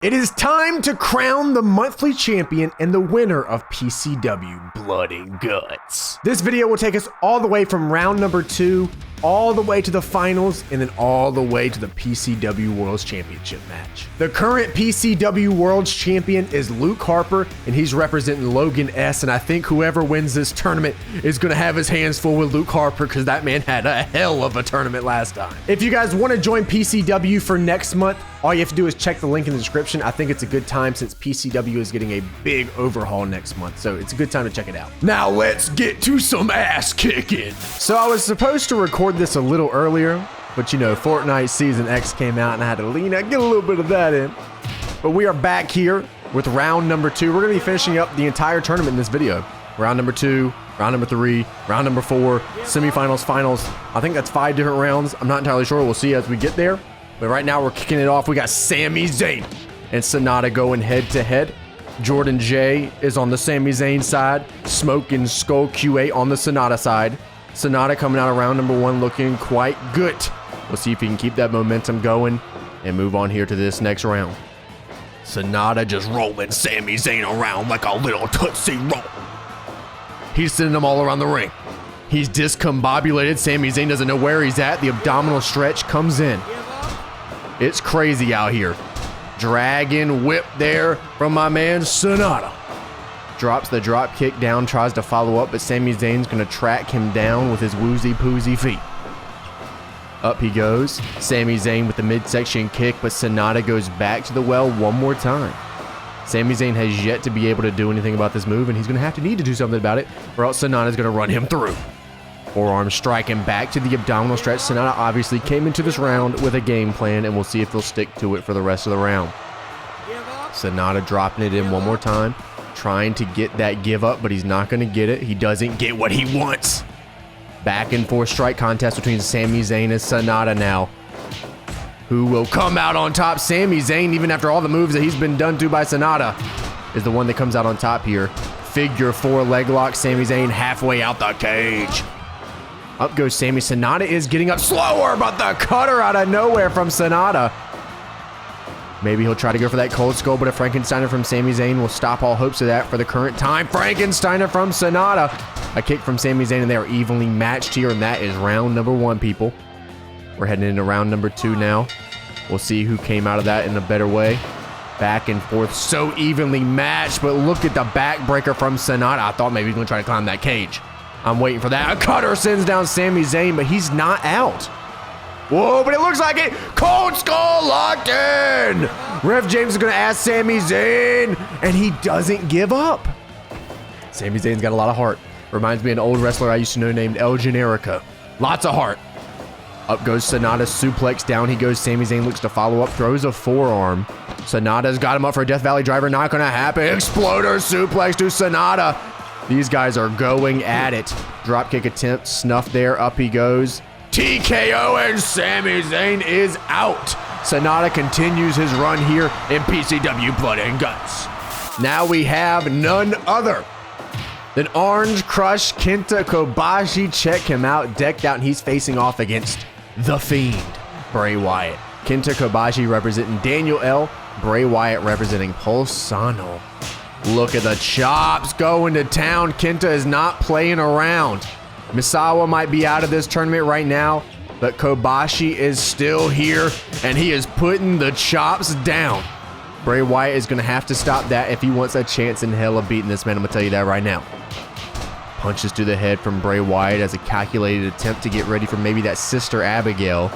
It is time to crown the monthly champion and the winner of PCW Blood and Guts. This video will take us all the way from round number 2, all the way to the finals, and then all the way to the PCW World's Championship match. The current PCW World's Champion is Luke Harper, and he's representing Logan S, and I think whoever wins this tournament is gonna have his hands full with Luke Harper because that man had a hell of a tournament last time. If you guys wanna join PCW for next month, all you have to do is check the link in the description. I think it's a good time since PCW is getting a big overhaul next month, so it's a good time to check it out. Now let's get to some ass kicking. So I was supposed to record this a little earlier, but you know, Fortnite Season X came out and I had to lean out, get a little bit of that in. But we are back here with round number 2. We're gonna be finishing up the entire tournament in this video. Round number 2, round number 3, round number 4, semifinals, finals. I think that's 5 different rounds. I'm not entirely sure. We'll see as we get there. But right now we're kicking it off. We got Sami Zayn and SANADA going head to head. Jordan J is on the Sami Zayn side. Smoke and Skull QA on the SANADA side. SANADA coming out of round number 1 looking quite good. We'll see if he can keep that momentum going and move on here to this next round. SANADA just rolling Sami Zayn around like a little Tootsie Roll. He's sending them all around the ring. He's discombobulated. Sami Zayn doesn't know where he's at. The abdominal stretch comes in. It's crazy out here. Dragon whip there from my man SANADA. Drops the drop kick down, tries to follow up, but Sami Zayn's gonna track him down with his woozy poosy feet. Up he goes. Sami Zayn with the midsection kick, but SANADA goes back to the well one more time. Sami Zayn has yet to be able to do anything about this move, and he's gonna have to need to do something about it, or else SANADA's gonna run him through. Forearm striking back to the abdominal stretch. SANADA obviously came into this round with a game plan, and we'll see if they'll stick to it for the rest of the round. SANADA dropping it in one more time, trying to get that give up, but he's not going to get it. He doesn't get what he wants. Back and forth strike contest between Sami Zayn and SANADA now. Who will come out on top? Sami Zayn, even after all the moves that he's been done to by SANADA, is the one that comes out on top here. Figure 4 leg lock. Sami Zayn halfway out the cage. Up goes Sami. SANADA is getting up slower, but the cutter out of nowhere from SANADA. Maybe he'll try to go for that cold skull, but a Frankensteiner from Sami Zayn will stop all hopes of that for the current time. Frankensteiner from SANADA. A kick from Sami Zayn, and they are evenly matched here, and that is round number 1, people. We're heading into round number 2 now. We'll see who came out of that in a better way. Back and forth, so evenly matched, but look at the backbreaker from SANADA. I thought maybe he was going to try to climb that cage. I'm waiting for that. A cutter sends down Sami Zayn, but he's not out. Whoa, but it looks like it. Cold skull locked in. Ref James is going to ask Sami Zayn, and he doesn't give up. Sami Zayn's got a lot of heart. Reminds me of an old wrestler I used to know named El Generico. Lots of heart. Up goes SANADA, suplex down he goes. Sami Zayn looks to follow up, throws a forearm. SANADA's got him up for a Death Valley driver. Not going to happen. Exploder suplex to SANADA. These guys are going at it. Dropkick attempt, snuff there, up he goes. TKO, and Sami Zayn is out. SANADA continues his run here in PCW Blood and Guts. Now we have none other than Orange Crush Kenta Kobashi. Check him out, decked out, and he's facing off against The Fiend, Bray Wyatt. Kenta Kobashi representing Daniel L. Bray Wyatt representing Pulsano. Look at the chops going to town. Kenta is not playing around. Misawa might be out of this tournament right now, but Kobashi is still here, and he is putting the chops down. Bray Wyatt is going to have to stop that if he wants a chance in hell of beating this man. I'm going to tell you that right now. Punches to the head from Bray Wyatt as a calculated attempt to get ready for maybe that Sister Abigail.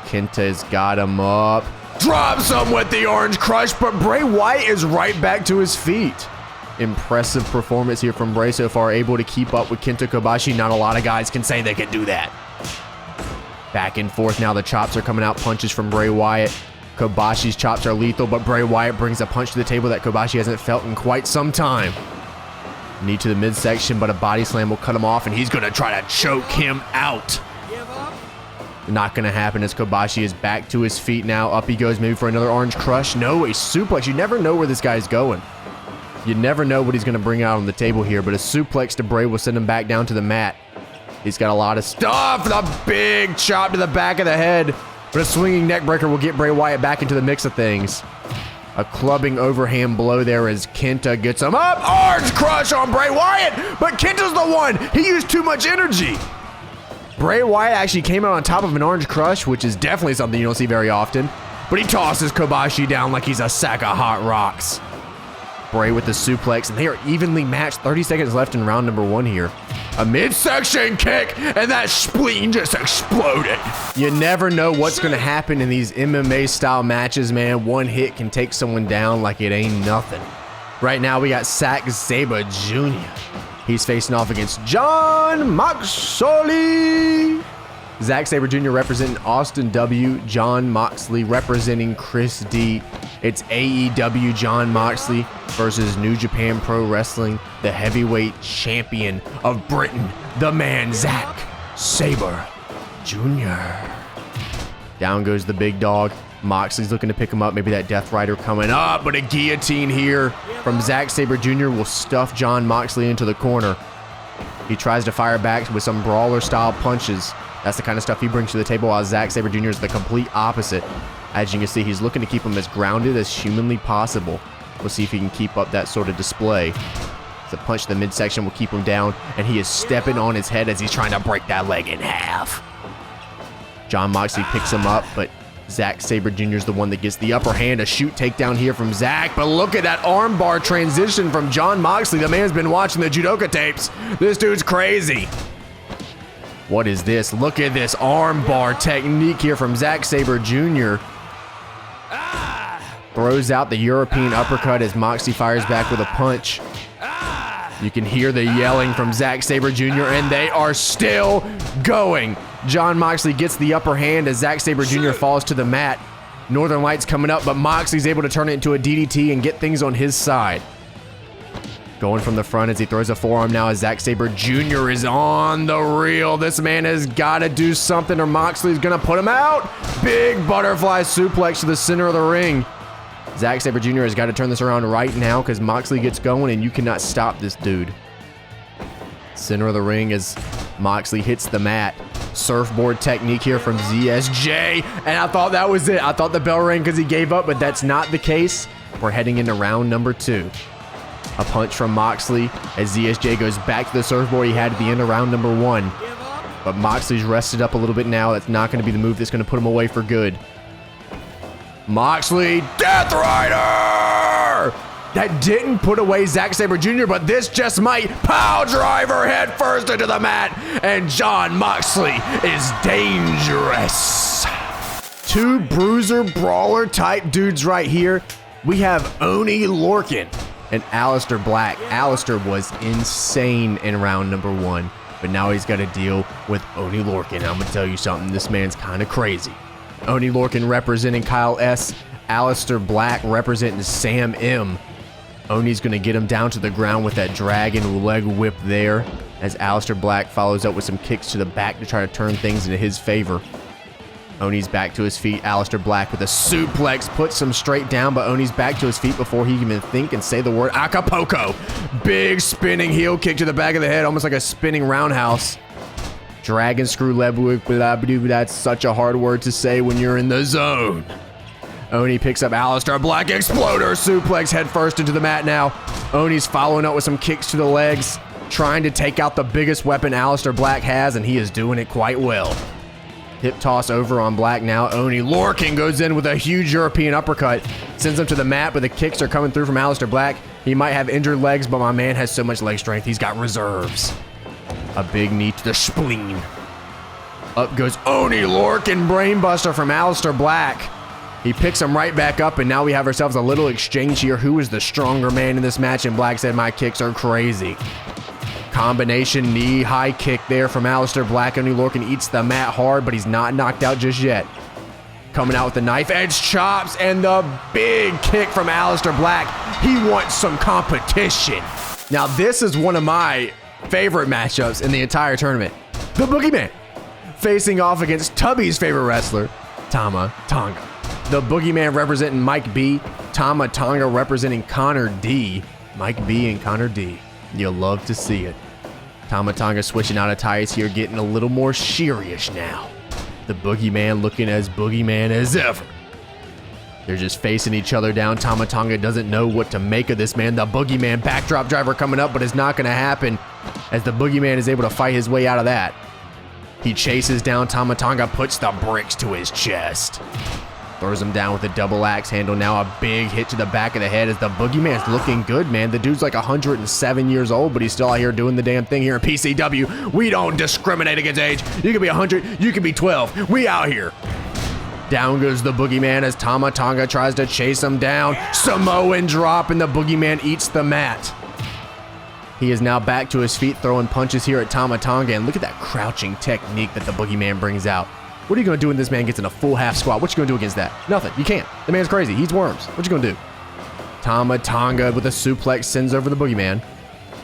Kenta's got him up. Drops him with the Orange Crush, but Bray Wyatt is right back to his feet. Impressive performance here from Bray so far, able to keep up with Kenta Kobashi. Not a lot of guys can say they can do that. Back and forth now, the chops are coming out, punches from Bray Wyatt. Kobashi's chops are lethal, but Bray Wyatt brings a punch to the table that Kobashi hasn't felt in quite some time. Knee to the midsection, but a body slam will cut him off, and he's going to try to choke him out. Not going to happen as Kobashi is back to his feet now. Up he goes, maybe for another Orange Crush. No, a suplex. You never know where this guy's going. You never know what he's going to bring out on the table here, but a suplex to Bray will send him back down to the mat. He's got a lot of stuff. The big chop to the back of the head, but a swinging neck breaker will get Bray Wyatt back into the mix of things. A clubbing overhand blow there as Kenta gets him up. Orange Crush on Bray Wyatt, but Kenta's the one. He used too much energy. Bray Wyatt actually came out on top of an Orange Crush, which is definitely something you don't see very often. But he tosses Kobashi down like he's a sack of hot rocks. Bray with the suplex, and they are evenly matched. 30 seconds left in round number 1 here. A midsection kick, and that spleen just exploded. You never know what's going to happen in these MMA-style matches, man. One hit can take someone down like it ain't nothing. Right now, we got Zack Sabre Jr. He's facing off against Jon Moxley. Zack Sabre Jr. representing Austin W. Jon Moxley representing Chris D. It's AEW Jon Moxley versus New Japan Pro Wrestling, the heavyweight champion of Britain, the man Zack Sabre Jr. Down goes the big dog. Moxley's looking to pick him up. Maybe that Death Rider coming up, but a guillotine here from Zack Sabre Jr. will stuff Jon Moxley into the corner. He tries to fire back with some brawler-style punches. That's the kind of stuff he brings to the table, while Zack Sabre Jr. is the complete opposite. As you can see, he's looking to keep him as grounded as humanly possible. We'll see if he can keep up that sort of display. The punch to the midsection will keep him down, and he is stepping on his head as he's trying to break that leg in half. Jon Moxley picks him up, but Zack Sabre Jr. is the one that gets the upper hand. A shoot takedown here from Zack, but look at that armbar transition from Jon Moxley. The man's been watching the judoka tapes. This dude's crazy. What is this? Look at this armbar technique here from Zack Sabre Jr. Throws out the European uppercut as Moxley fires back with a punch. You can hear the yelling from Zack Sabre Jr. and they are still going. Jon Moxley gets the upper hand as Zack Sabre Jr. falls to the mat. Northern Lights coming up, but Moxley's able to turn it into a DDT and get things on his side. Going from the front as he throws a forearm now as Zack Sabre Jr. is on the reel. This man has got to do something or Moxley's going to put him out. Big butterfly suplex to the center of the ring. Zack Sabre Jr. has got to turn this around right now because Moxley gets going and you cannot stop this dude. Center of the ring as Moxley hits the mat. Surfboard technique here from ZSJ. And I thought that was it. I thought the bell rang because he gave up, but that's not the case. We're heading into round number 2. A punch from Moxley as ZSJ goes back to the surfboard he had at the end of round number 1. But Moxley's rested up a little bit now. That's not going to be the move that's going to put him away for good. Moxley, Death Rider! That didn't put away Zack Sabre Jr., but this just might. Power driver head first into the mat, and Jon Moxley is dangerous. 2 bruiser brawler type dudes right here. We have Oney Lorcan and Aleister Black. Aleister was insane in round number 1, but now he's got to deal with Oney Lorcan. I'm going to tell you something, this man's kind of crazy. Oney Lorcan representing Kyle S. Aleister Black representing Sam M. Oney's going to get him down to the ground with that dragon leg whip there as Aleister Black follows up with some kicks to the back to try to turn things into his favor. Oney's back to his feet. Aleister Black with a suplex puts him straight down, but Oney's back to his feet before he can even think and say the word Acapulco. Big spinning heel kick to the back of the head, almost like a spinning roundhouse. Dragon screw leg whip, that's such a hard word to say when you're in the zone. Oney picks up Aleister Black, exploder suplex head first into the mat now. Oney's following up with some kicks to the legs, trying to take out the biggest weapon Aleister Black has, and he is doing it quite well. Hip toss over on Black now. Oney Lorcan goes in with a huge European uppercut, sends him to the mat, but the kicks are coming through from Aleister Black. He might have injured legs, but my man has so much leg strength, he's got reserves. A big knee to the spleen. Up goes Oney Lorcan, brainbuster from Aleister Black. He picks him right back up, and now we have ourselves a little exchange here. Who is the stronger man in this match? And Black said, my kicks are crazy. Combination knee high kick there from Aleister Black. Oney Lorcan eats the mat hard, but he's not knocked out just yet. Coming out with the knife edge chops and the big kick from Aleister Black. He wants some competition. Now, this is one of my favorite matchups in the entire tournament. The Boogeyman facing off against Tubby's favorite wrestler, Tama Tonga. The Boogeyman representing Mike B, Tama Tonga representing Connor D. Mike B and Connor D. You'll love to see it. Tama Tonga switching out of ties here, getting a little more serious now. The Boogeyman looking as Boogeyman as ever. They're just facing each other down. Tama Tonga doesn't know what to make of this, man. The Boogeyman backdrop driver coming up, but it's not going to happen as the Boogeyman is able to fight his way out of that. He chases down Tama Tonga, puts the bricks to his chest. Throws him down with a double axe handle. Now a big hit to the back of the head as the Boogeyman's looking good, man. The dude's like 107 years old, but he's still out here doing the damn thing here in PCW. We don't discriminate against age. You can be 100, you can be 12. We out here. Down goes the Boogeyman as Tama Tonga tries to chase him down. Samoan drop and the Boogeyman eats the mat. He is now back to his feet throwing punches here at Tama Tonga, and look at that crouching technique that the Boogeyman brings out. What are you going to do when this man gets in a full half squat? What you going to do against that? Nothing. You can't. The man's crazy. He eats worms. What you going to do? Tama Tonga with a suplex sends over the Boogeyman.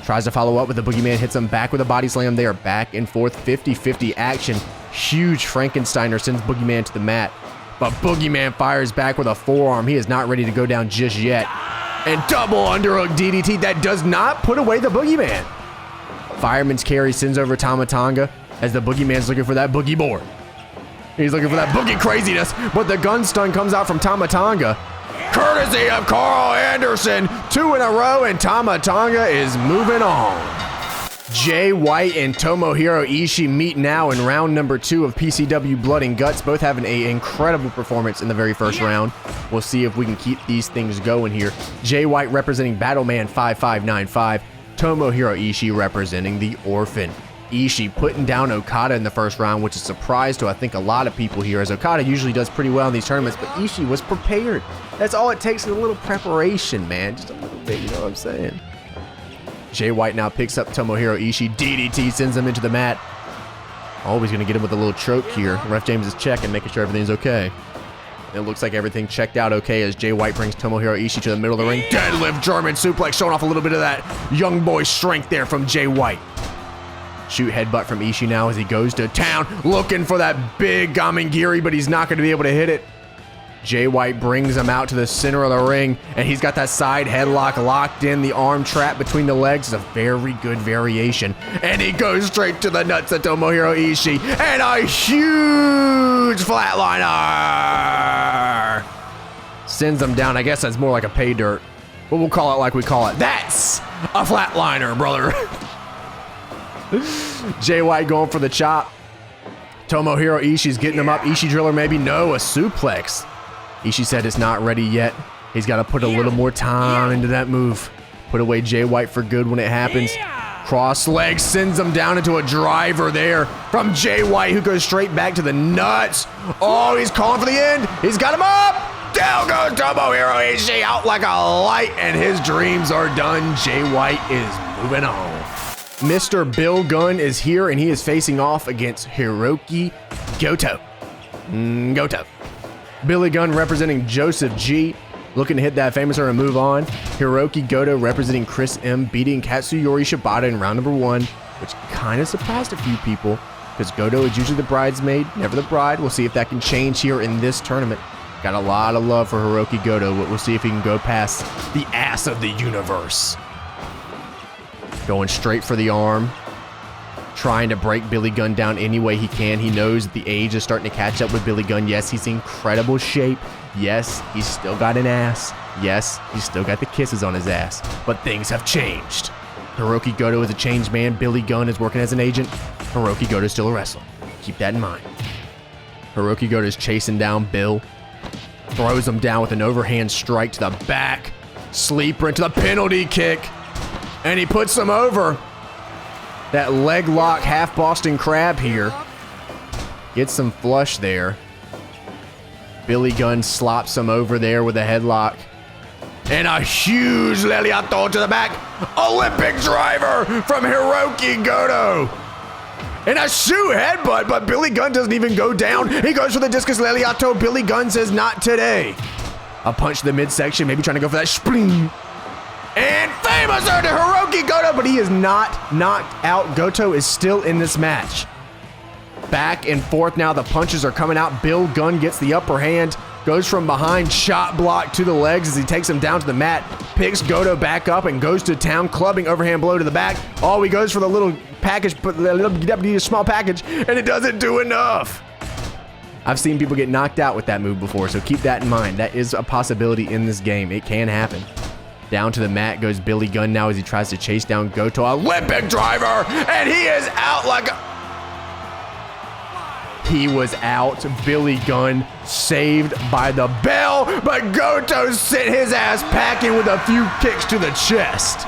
Tries to follow up with the Boogeyman, hits him back with a body slam. They are back and forth, 50-50 action. Huge Frankensteiner sends Boogeyman to the mat. But Boogeyman fires back with a forearm. He is not ready to go down just yet. And double underhook DDT that does not put away the Boogeyman. Fireman's carry sends over Tama Tonga as the Boogeyman's looking for that boogie board. He's looking for that boogie craziness, but the gun stun comes out from Tama Tonga. Courtesy of Carl Anderson, 2 in a row, and Tama Tonga is moving on. Jay White and Tomohiro Ishii meet now in round number 2 of PCW Blood and Guts, both having an incredible performance in the very first round. We'll see if we can keep these things going here. Jay White representing Battleman 5595, Tomohiro Ishii representing the Orphan. Ishii putting down Okada in the first round, which is a surprise to I think a lot of people here, as Okada usually does pretty well in these tournaments, but Ishii was prepared. That's all it takes, is a little preparation, man. Just a little bit, you know what I'm saying? Jay White now picks up Tomohiro Ishii. DDT sends him into the mat. Oh, he's going to get him with a little choke here. Ref James is checking, making sure everything's okay. It looks like everything checked out okay as Jay White brings Tomohiro Ishii to the middle of the ring. Deadlift German suplex, showing off a little bit of that young boy strength there from Jay White. Shoot headbutt from Ishii now as he goes to town, looking for that big Gamengiri, but he's not going to be able to hit it. Jay White brings him out to the center of the ring, and he's got that side headlock locked in. The arm trap between the legs is a very good variation. And he goes straight to the nuts of Tomohiro Ishii, and a huge flatliner! Sends him down. I guess that's more like a pay dirt, but we'll call it like we call it. That's a flatliner, brother. Jay White going for the chop. Tomohiro Ishii's getting him up. Ishii driller maybe. No, a suplex. Ishii said it's not ready yet. He's got to put a little more time into that move. Put away Jay White for good when it happens. Cross leg sends him down into a driver there from Jay White, who goes straight back to the nuts. Oh, he's calling for the end. He's got him up. Down goes Tomohiro Ishii out like a light, and his dreams are done. Jay White is moving on. Mr. Bill Gunn is here, and he is facing off against Hirooki Goto. Goto. Billy Gunn representing Joseph G, looking to hit that famouser and move on. Hirooki Goto representing Chris M, beating Katsuyori Shibata in round number 1, which kind of surprised a few people because Goto is usually the bridesmaid, never the bride. We'll see if that can change here in this tournament. Got a lot of love for Hirooki Goto, but we'll see if he can go past the ass of the universe. Going straight for the arm. Trying to break Billy Gunn down any way he can. He knows that the age is starting to catch up with Billy Gunn. Yes, he's in incredible shape. Yes, he's still got an ass. Yes, he's still got the kisses on his ass. But things have changed. Hirooki Goto is a changed man. Billy Gunn is working as an agent. Hirooki Goto is still a wrestler. Keep that in mind. Hirooki Goto is chasing down Bill. Throws him down with an overhand strike to the back. Sleeper into the penalty kick. And he puts him over. That leg lock half Boston Crab here. Gets some flush there. Billy Gunn slops him over there with a headlock. And a huge Leliato to the back. Olympic driver from Hirooki Goto. And a shoe headbutt, but Billy Gunn doesn't even go down. He goes for the discus Leliato. Billy Gunn says not today. A punch to the midsection, maybe trying to go for that spring. And famous to Hirooki Goto, but he is not knocked out. Goto is still in this match. Back and forth now, the punches are coming out. Bill Gunn gets the upper hand, goes from behind, shot block to the legs as he takes him down to the mat, picks Goto back up and goes to town, clubbing overhand blow to the back. Oh, he goes for the little package, but the little small package, and it doesn't do enough. I've seen people get knocked out with that move before, so keep that in mind. That is a possibility in this game. It can happen. Down to the mat goes Billy Gunn now as he tries to chase down Goto. Olympic driver, and he is out like a... He was out. Billy Gunn saved by the bell, but Goto sent his ass packing with a few kicks to the chest.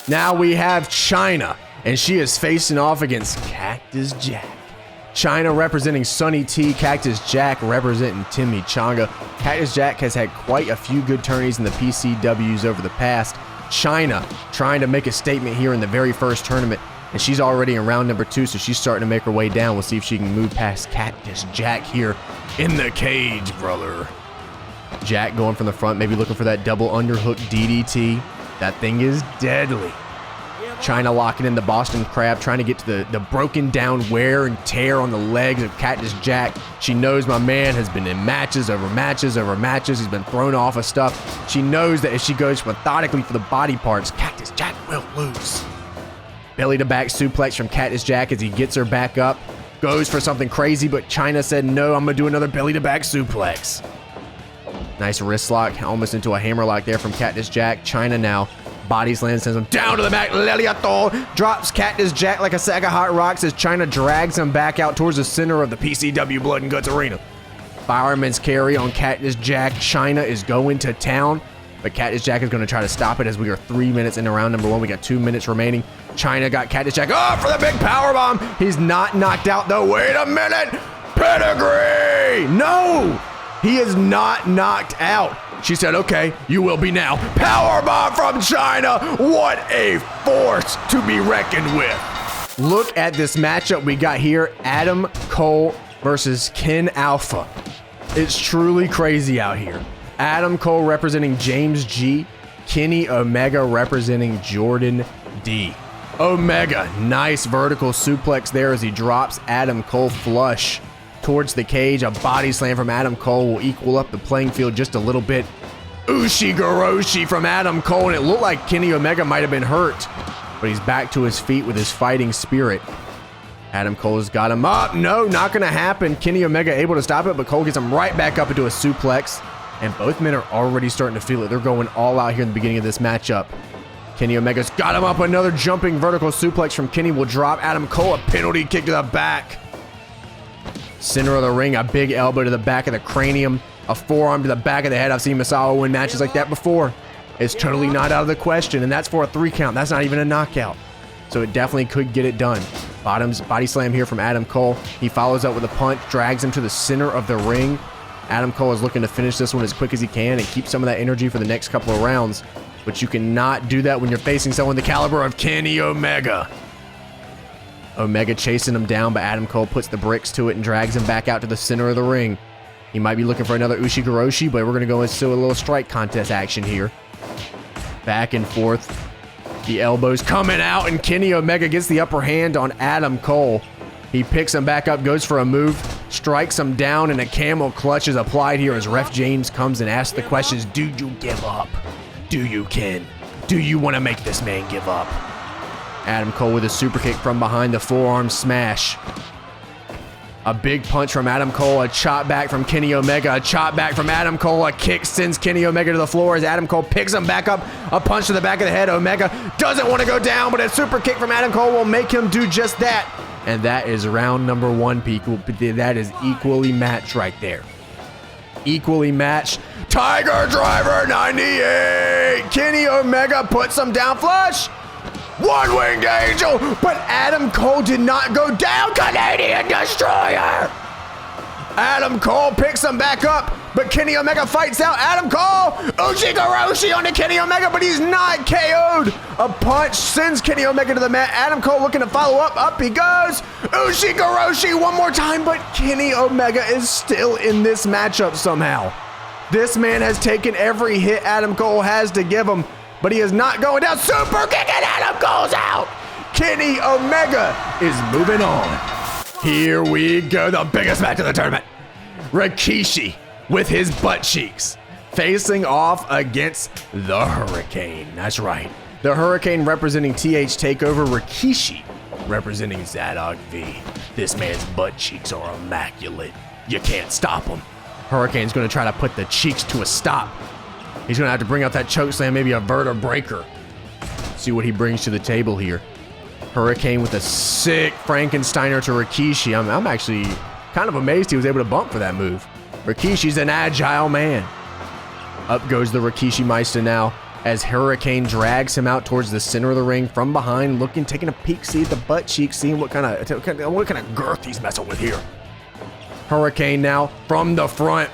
Now we have Chyna, and she is facing off against Cactus Jack. Chyna representing Sonny T, Cactus Jack representing Timmy Changa. Cactus Jack has had quite a few good tourneys in the PCWs over the past. Chyna trying to make a statement here in the very first tournament, and she's already in round number 2, so she's starting to make her way down. We'll see if she can move past Cactus Jack here in the cage, brother. Jack going from the front, maybe looking for that double underhook DDT. That thing is deadly. Chyna locking in the Boston Crab, trying to get to the broken down wear and tear on the legs of Cactus Jack. She knows my man has been in matches over matches over matches. He's been thrown off of stuff. She knows that if she goes methodically for the body parts, Cactus Jack will lose. Belly to back suplex from Cactus Jack as he gets her back up. Goes for something crazy, but Chyna said, no, I'm going to do another belly to back suplex. Nice wrist lock, almost into a hammer lock there from Cactus Jack. Chyna now body slam, sends him down to the mat. Leliato drops Cactus Jack like a sack of hot rocks as Chyna drags him back out towards the center of the PCW Blood and Guts arena. Fireman's carry on Cactus Jack. Chyna is going to town, but Cactus Jack is going to try to stop it as we are 3 minutes into round number 1. We got 2 minutes remaining. Chyna got Cactus Jack up for the big power bomb. He's not knocked out though. Wait a minute. Pedigree. No, he is not knocked out. She said, okay, you will be now. Powerbomb from Chyna. What a force to be reckoned with. Look at this matchup we got here. Adam Cole versus Ken Alpha. It's truly crazy out here. Adam Cole representing James G. Kenny Omega representing Jordan D. Omega, nice vertical suplex there as he drops Adam Cole flush towards the cage. A body slam from Adam Cole will equal up the playing field just a little bit. Ushi from Adam Cole, and it looked like Kenny Omega might have been hurt, but he's back to his feet with his fighting spirit. Adam Cole has got him up. No, not going to happen. Kenny Omega able to stop it, but Cole gets him right back up into a suplex, and both men are already starting to feel it. They're going all out here in the beginning of this matchup. Kenny Omega's got him up. Another jumping vertical suplex from Kenny will drop Adam Cole. A penalty kick to the back. Center of the ring, a big elbow to the back of the cranium. A forearm to the back of the head. I've seen Misawa win matches like that before. It's totally not out of the question, and that's for a 3 count. That's not even a knockout. So it definitely could get it done. Body slam here from Adam Cole. He follows up with a punch, drags him to the center of the ring. Adam Cole is looking to finish this one as quick as he can and keep some of that energy for the next couple of rounds. But you cannot do that when you're facing someone the caliber of Kenny Omega. Omega chasing him down, but Adam Cole puts the bricks to it and drags him back out to the center of the ring. He might be looking for another Ushigoroshi, but we're going to go into a little strike contest action here. Back and forth. The elbows coming out, and Kenny Omega gets the upper hand on Adam Cole. He picks him back up, goes for a move, strikes him down, and a camel clutch is applied here as Ref James comes and asks the questions, do you give up? Do you, Ken? Do you want to make this man give up? Adam Cole with a super kick from behind, the forearm smash. A big punch from Adam Cole, a chop back from Kenny Omega, a chop back from Adam Cole, a kick sends Kenny Omega to the floor as Adam Cole picks him back up, a punch to the back of the head. Omega doesn't want to go down, but a super kick from Adam Cole will make him do just that. And that is round number 1, people. That is equally matched right there. Equally matched. Tiger Driver 98. Kenny Omega puts him down flush. One-winged angel, but Adam Cole did not go down. Canadian Destroyer. Adam Cole picks him back up, but Kenny Omega fights out. Adam Cole, Ushigoroshi onto Kenny Omega, but he's not KO'd. A punch sends Kenny Omega to the mat. Adam Cole looking to follow up. Up he goes. Ushigoroshi one more time, but Kenny Omega is still in this matchup somehow. This man has taken every hit Adam Cole has to give him, but he is not going down. Super kick and Adam Cole's out. Kenny Omega is moving on. Here we go, the biggest match of the tournament. Rikishi with his butt cheeks facing off against the Hurricane. That's right. The Hurricane representing TH Takeover, Rikishi representing Zadok V. This man's butt cheeks are immaculate. You can't stop him. Hurricane's gonna try to put the cheeks to a stop. He's gonna have to bring out that choke slam, maybe a vertebreaker. See what he brings to the table here. Hurricane with a sick Frankensteiner to Rikishi. I'm actually kind of amazed he was able to bump for that move. Rikishi's an agile man. Up goes the Rikishi Meister now as Hurricane drags him out towards the center of the ring from behind, taking a peek, see at the butt cheek, seeing what kind of girth he's messing with here. Hurricane now from the front.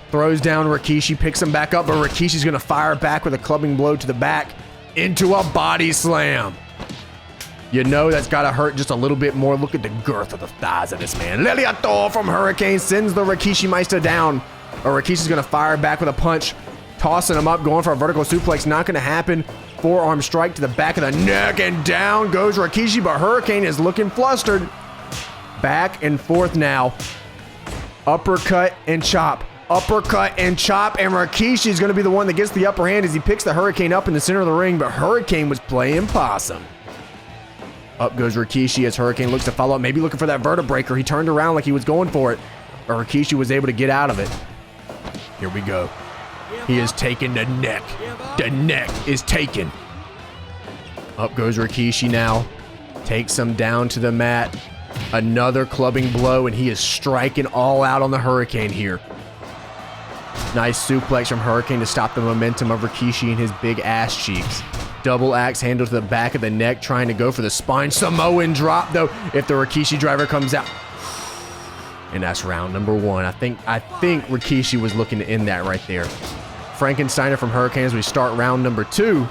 Throws down Rikishi, picks him back up, but Rikishi's gonna fire back with a clubbing blow to the back into a body slam. You know that's gotta hurt just a little bit more. Look at the girth of the thighs of this man. Leliato from Hurricane sends the Rikishi Meister down. Or Rikishi's gonna fire back with a punch, tossing him up, going for a vertical suplex. Not gonna happen. Forearm strike to the back of the neck, and down goes Rikishi, but Hurricane is looking flustered. Back and forth now. Uppercut and chop. Uppercut and chop, and Rikishi's gonna be the one that gets the upper hand as he picks the Hurricane up in the center of the ring, but Hurricane was playing possum. Up goes Rikishi as Hurricane looks to follow up, maybe looking for that vertebreaker. He turned around like he was going for it, but Rikishi was able to get out of it. Here we go. He has taken the neck. The neck is taken. Up goes Rikishi now. Takes him down to the mat. Another clubbing blow, and he is striking all out on the Hurricane here. Nice suplex from Hurricane to stop the momentum of Rikishi and his big ass cheeks. Double axe handle to the back of the neck, trying to go for the spine. Samoan drop, though, if the Rikishi driver comes out. And that's round number one. I think Rikishi was looking to end that right there. Frankensteiner from Hurricane as we start round number two.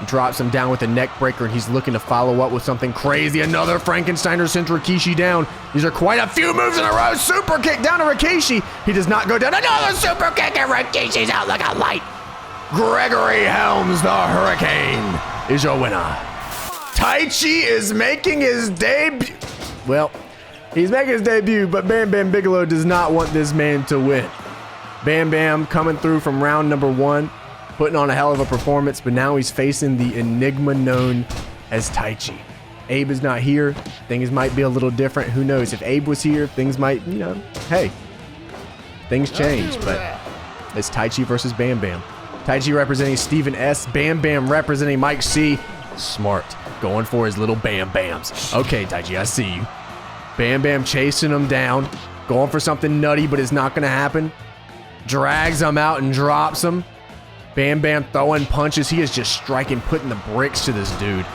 Drops him down with a neck breaker, and he's looking to follow up with something crazy. Another Frankensteiner sends Rikishi down. These are quite a few moves in a row. Super kick down to Rikishi. He does not go down. Another super kick, and Rikishi's out like a light. Gregory Helms, the Hurricane, is your winner. Taichi is making his debut. Well, he's making his debut, but Bam Bam Bigelow does not want this man to win. Bam Bam coming through from round number one, putting on a hell of a performance, but now he's facing the enigma known as Taichi. Abe is not here. Things might be a little different. Who knows? If Abe was here, things might, hey, things change, but it's Taichi versus Bam Bam. Taichi representing Steven S. Bam Bam representing Mike C. Smart. Going for his little Bam Bams. Okay, Taichi, I see you. Bam Bam chasing him down. Going for something nutty, but it's not going to happen. Drags him out and drops him. Bam Bam throwing punches. He is just striking, putting the bricks to this dude.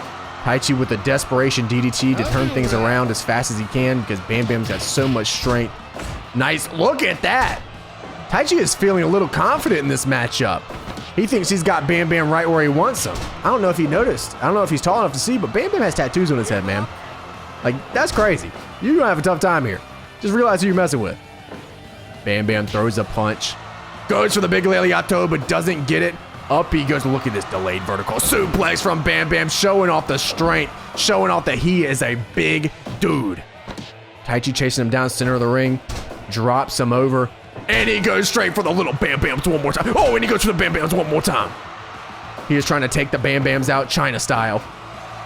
Taichi with a desperation DDT to turn things around as fast as he can because Bam Bam's got so much strength. Nice. Look at that. Taichi is feeling a little confident in this matchup. He thinks he's got Bam Bam right where he wants him. I don't know if he noticed. I don't know if he's tall enough to see, but Bam Bam has tattoos on his head, man. Like, that's crazy. You're gonna have a tough time here. Just realize who you're messing with. Bam Bam throws a punch. Goes for the big Leliato, but doesn't get it. Up he goes. Look at this delayed vertical suplex from Bam Bam, showing off the strength, showing off that he is a big dude. Taichi chasing him down center of the ring, drops him over, and he goes straight for the little Bam Bams one more time. Oh, and he goes for the Bam Bams one more time. He is trying to take the Bam Bams out Chyna style.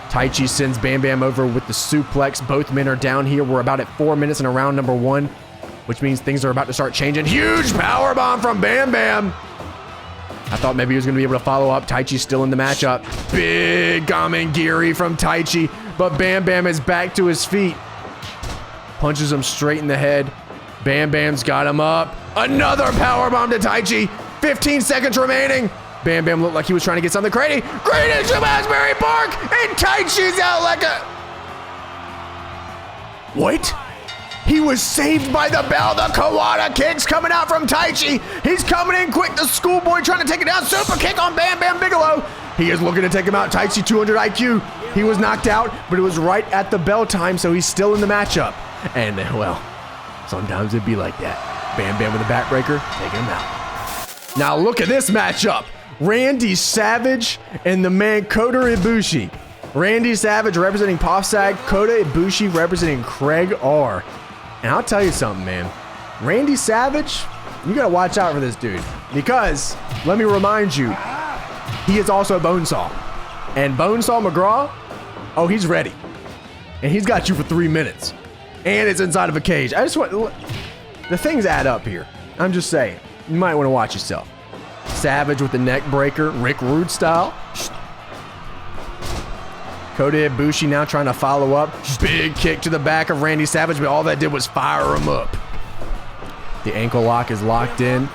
Taichi sends Bam Bam over with the suplex. Both men are down here. We're about at 4 minutes in a round number one, which means things are about to start changing. Huge powerbomb from Bam Bam. I thought maybe he was going to be able to follow up. Taichi's still in the matchup. Big Gamengiri from Taichi, but Bam Bam is back to his feet. Punches him straight in the head. Bam Bam's got him up. Another powerbomb to Taichi. 15 seconds remaining. Bam Bam looked like he was trying to get something crazy. Great into Asbury Park, and Taichi's out like a... What? He was saved by the bell. The Kawada kicks coming out from Taichi. He's coming in quick. The schoolboy trying to take it down. Super kick on Bam Bam Bigelow. He is looking to take him out. Taichi 200 IQ. He was knocked out, but it was right at the bell time, so he's still in the matchup. And, well, sometimes it'd be like that. Bam Bam with a backbreaker, taking him out. Now look at this matchup. Randy Savage and the man Kota Ibushi. Randy Savage representing Pofsag, Kota Ibushi representing Craig R. And I'll tell you something, man. Randy Savage, you gotta watch out for this dude. Because, let me remind you, he is also a Bonesaw. And Bonesaw McGraw, oh, he's ready. And he's got you for 3 minutes. And it's inside of a cage. I just want... The things add up here. I'm just saying. You might want to watch yourself. Savage with the neck breaker, Rick Rude style. Kota Ibushi now trying to follow up. Big kick to the back of Randy Savage, but all that did was fire him up. The ankle lock is locked in.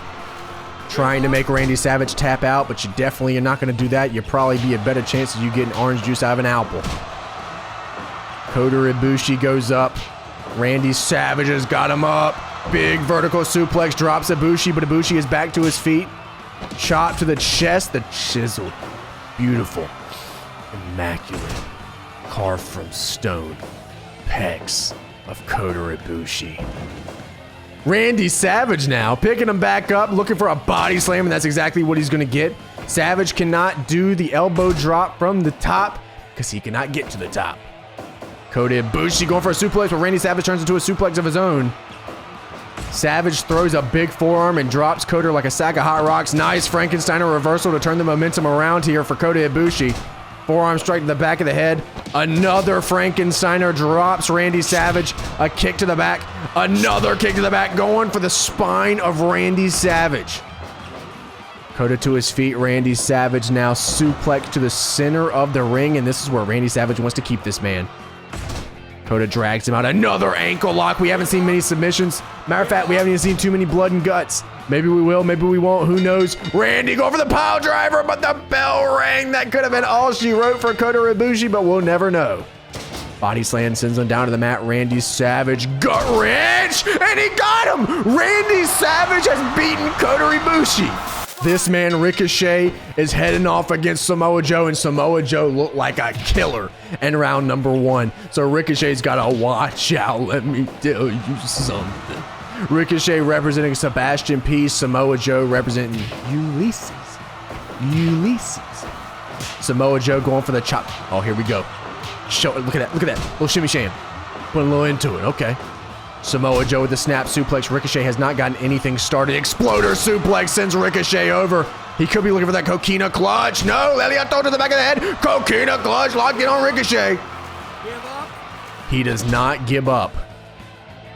Trying to make Randy Savage tap out, but you definitely are not going to do that. You'll probably be a better chance of you getting orange juice out of an apple. Kota Ibushi goes up. Randy Savage has got him up. Big vertical suplex drops Ibushi, but Ibushi is back to his feet. Chop to the chest, the chiseled, beautiful, immaculate, carved from stone pecs of Kota Ibushi. Randy Savage now picking him back up, looking for a body slam, and that's exactly what he's going to get. Savage cannot do the elbow drop from the top because he cannot get to the top. Kota Ibushi going for a suplex, but Randy Savage turns into a suplex of his own. Savage throws a big forearm and drops Kota like a sack of hot rocks. Nice Frankensteiner reversal to turn the momentum around here for Kota Ibushi. Forearm strike to the back of the head. Another Frankensteiner drops Randy Savage. A kick to the back. Another kick to the back, going for the spine of Randy Savage. Kota to his feet. Randy Savage now suplex to the center of the ring, and this is where Randy Savage wants to keep this man. Kota drags him out. Another ankle lock. We haven't seen many submissions. Matter of fact, we haven't even seen too many blood and guts. Maybe we will, maybe we won't. Who knows? Randy going for the pile driver, but the bell rang. That could have been all she wrote for Kota Ibushi, but we'll never know. Body slam sends him down to the mat. Randy Savage gut wrench, and he got him. Randy Savage has beaten Kota Ibushi. This man, Ricochet, is heading off against Samoa Joe, and Samoa Joe looked like a killer in round number 1. So Ricochet's got to watch out, let me tell you something. Ricochet representing Sebastian P. Samoa Joe representing Ulysses. Samoa Joe going for the chop. Oh, here we go. Look at that. Little shimmy sham. Put a little into it, okay. Samoa Joe with the snap suplex. Ricochet has not gotten anything started. Exploder suplex sends Ricochet over. He could be looking for that coquina clutch. No, Leliato to the back of the head. Coquina clutch locked in on Ricochet. Give up. He does not give up.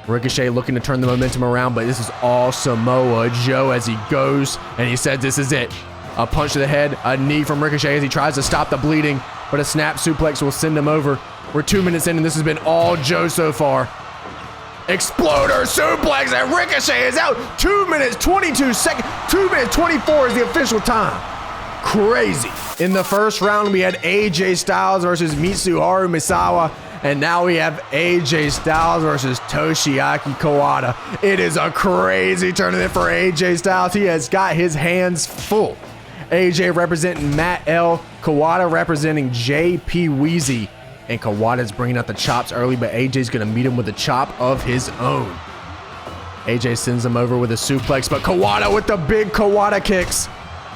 Ricochet looking to turn the momentum around, but this is all Samoa Joe as he goes, and he says this is it. A punch to the head, a knee from Ricochet as he tries to stop the bleeding, but a snap suplex will send him over. We're 2 minutes in, and this has been all Joe so far. Exploder suplex, and Ricochet is out. 2 minutes 22 seconds. 2 minutes 24 is the official time. Crazy. In the first round, we had AJ Styles versus Mitsuharu Misawa, and now we have AJ Styles versus Toshiaki Kawada. It is a crazy tournament for AJ Styles. He has got his hands full. AJ representing Matt L. Kawada representing JP Weezy. And Kawada's bringing out the chops early, but AJ's going to meet him with a chop of his own. AJ sends him over with a suplex, but Kawada with the big Kawada kicks.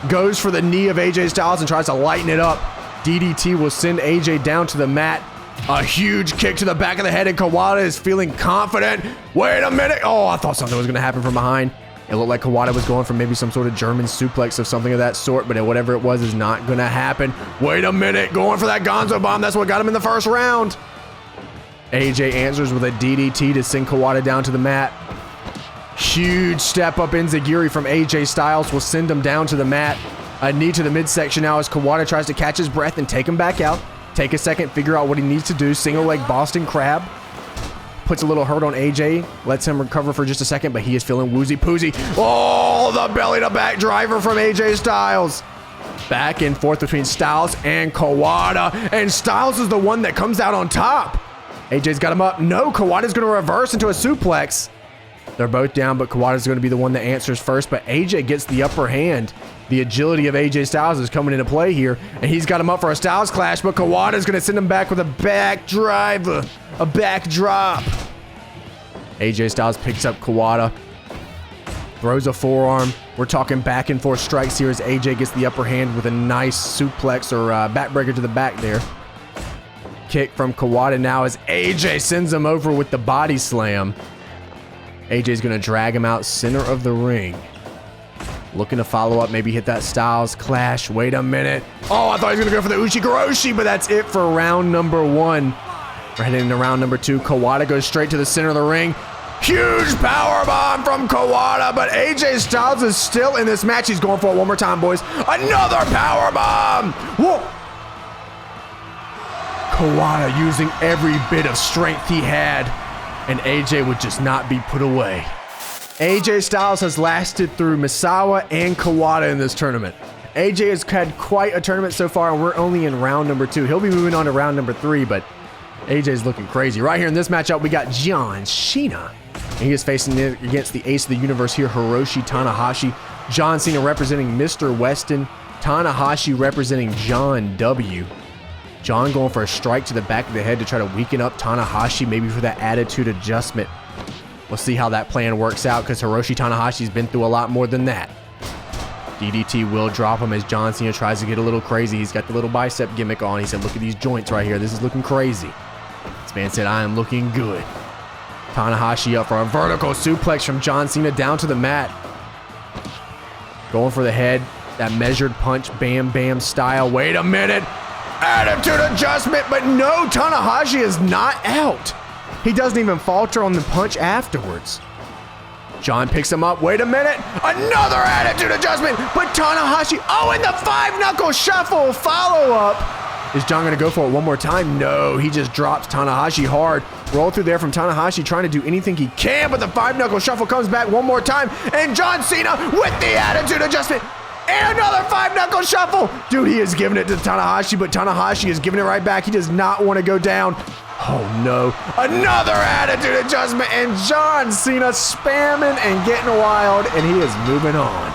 Goes for the knee of AJ Styles and tries to lighten it up. DDT will send AJ down to the mat. A huge kick to the back of the head, and Kawada is feeling confident. Wait a minute. Oh, I thought something was going to happen from behind. It looked like Kawada was going for maybe some sort of German suplex or something of that sort, but whatever it was is not going to happen. Wait a minute. Going for that Gonzo bomb. That's what got him in the first round. AJ answers with a DDT to send Kawada down to the mat. Huge step up enziguri from AJ Styles will send him down to the mat. A knee to the midsection now as Kawada tries to catch his breath and take him back out. Take a second, figure out what he needs to do. Single leg Boston Crab. Puts a little hurt on AJ. Lets him recover for just a second, but he is feeling woozy poozy. Oh, the belly to back driver from AJ Styles. Back and forth between Styles and Kawada. And Styles is the one that comes out on top. AJ's got him up. No, Kawada's going to reverse into a suplex. They're both down, but Kawada's going to be the one that answers first. But AJ gets the upper hand. The agility of AJ Styles is coming into play here. And he's got him up for a Styles clash, but Kawada's going to send him back with a back driver. A back drop. AJ Styles picks up Kawada. Throws a forearm. We're talking back and forth strikes here as AJ gets the upper hand with a nice suplex or backbreaker to the back there. Kick from Kawada now as AJ sends him over with the body slam. AJ's going to drag him out center of the ring. Looking to follow up, maybe hit that Styles clash. Wait a minute. Oh, I thought he was going to go for the Ushigoroshi, but that's it for round number 1. We're heading into round number 2. Kawada goes straight to the center of the ring. Huge powerbomb from Kota, but AJ Styles is still in this match. He's going for it one more time, boys. Another powerbomb. Whoa. Kota using every bit of strength he had, and AJ would just not be put away. AJ Styles has lasted through Misawa and Kota in this tournament. AJ has had quite a tournament so far, and we're only in round number 2. He'll be moving on to round number 3, but AJ's looking crazy. Right here in this matchup, we got John Cena. And he is facing against the ace of the universe here, Hiroshi Tanahashi. John Cena representing Mr. Weston. Tanahashi representing John W. John going for a strike to the back of the head to try to weaken up Tanahashi, maybe for that attitude adjustment. We'll see how that plan works out, because Hiroshi Tanahashi's been through a lot more than that. DDT will drop him as John Cena tries to get a little crazy. He's got the little bicep gimmick on. He said, look at these joints right here. This is looking crazy. This man said, I am looking good. Tanahashi up for a vertical suplex from John Cena down to the mat. Going for the head. That measured punch, Bam Bam style. Wait a minute. Attitude adjustment, but no, Tanahashi is not out. He doesn't even falter on the punch afterwards. John picks him up. Wait a minute. Another attitude adjustment, but Tanahashi. Oh, and the 5-knuckle shuffle follow-up. Is John going to go for it one more time? No, he just drops Tanahashi hard. Roll through there from Tanahashi, trying to do anything he can, but the 5-knuckle shuffle comes back one more time, and John Cena with the attitude adjustment. And another 5-knuckle shuffle. Dude, he is giving it to Tanahashi, but Tanahashi is giving it right back. He does not want to go down. Oh, no. Another attitude adjustment, and John Cena spamming and getting wild, and he is moving on.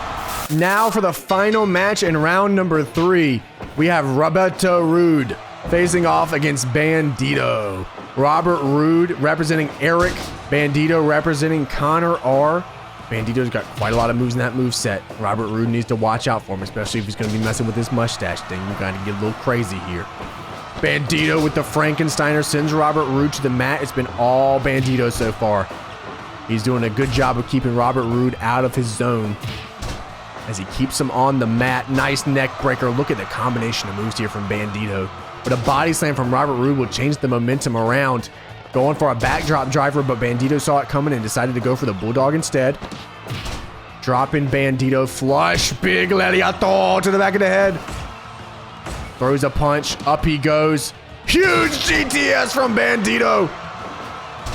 Now for the final match in round number 3, we have Roberto Rude facing off against Bandito. Robert Roode representing Eric. Bandito representing Connor R. Bandito's got quite a lot of moves in that moveset. Robert Roode needs to watch out for him, especially if he's going to be messing with this mustache thing. We're going to get a little crazy here. Bandito with the Frankensteiner sends Robert Roode to the mat. It's been all Bandito so far. He's doing a good job of keeping Robert Roode out of his zone as he keeps him on the mat. Nice neck breaker. Look at the combination of moves here from Bandito. But a body slam from Robert Roode will change the momentum around. Going for a backdrop driver, but Bandito saw it coming and decided to go for the Bulldog instead. Dropping Bandito, flush, big lariato to the back of the head. Throws a punch, up he goes. Huge GTS from Bandito.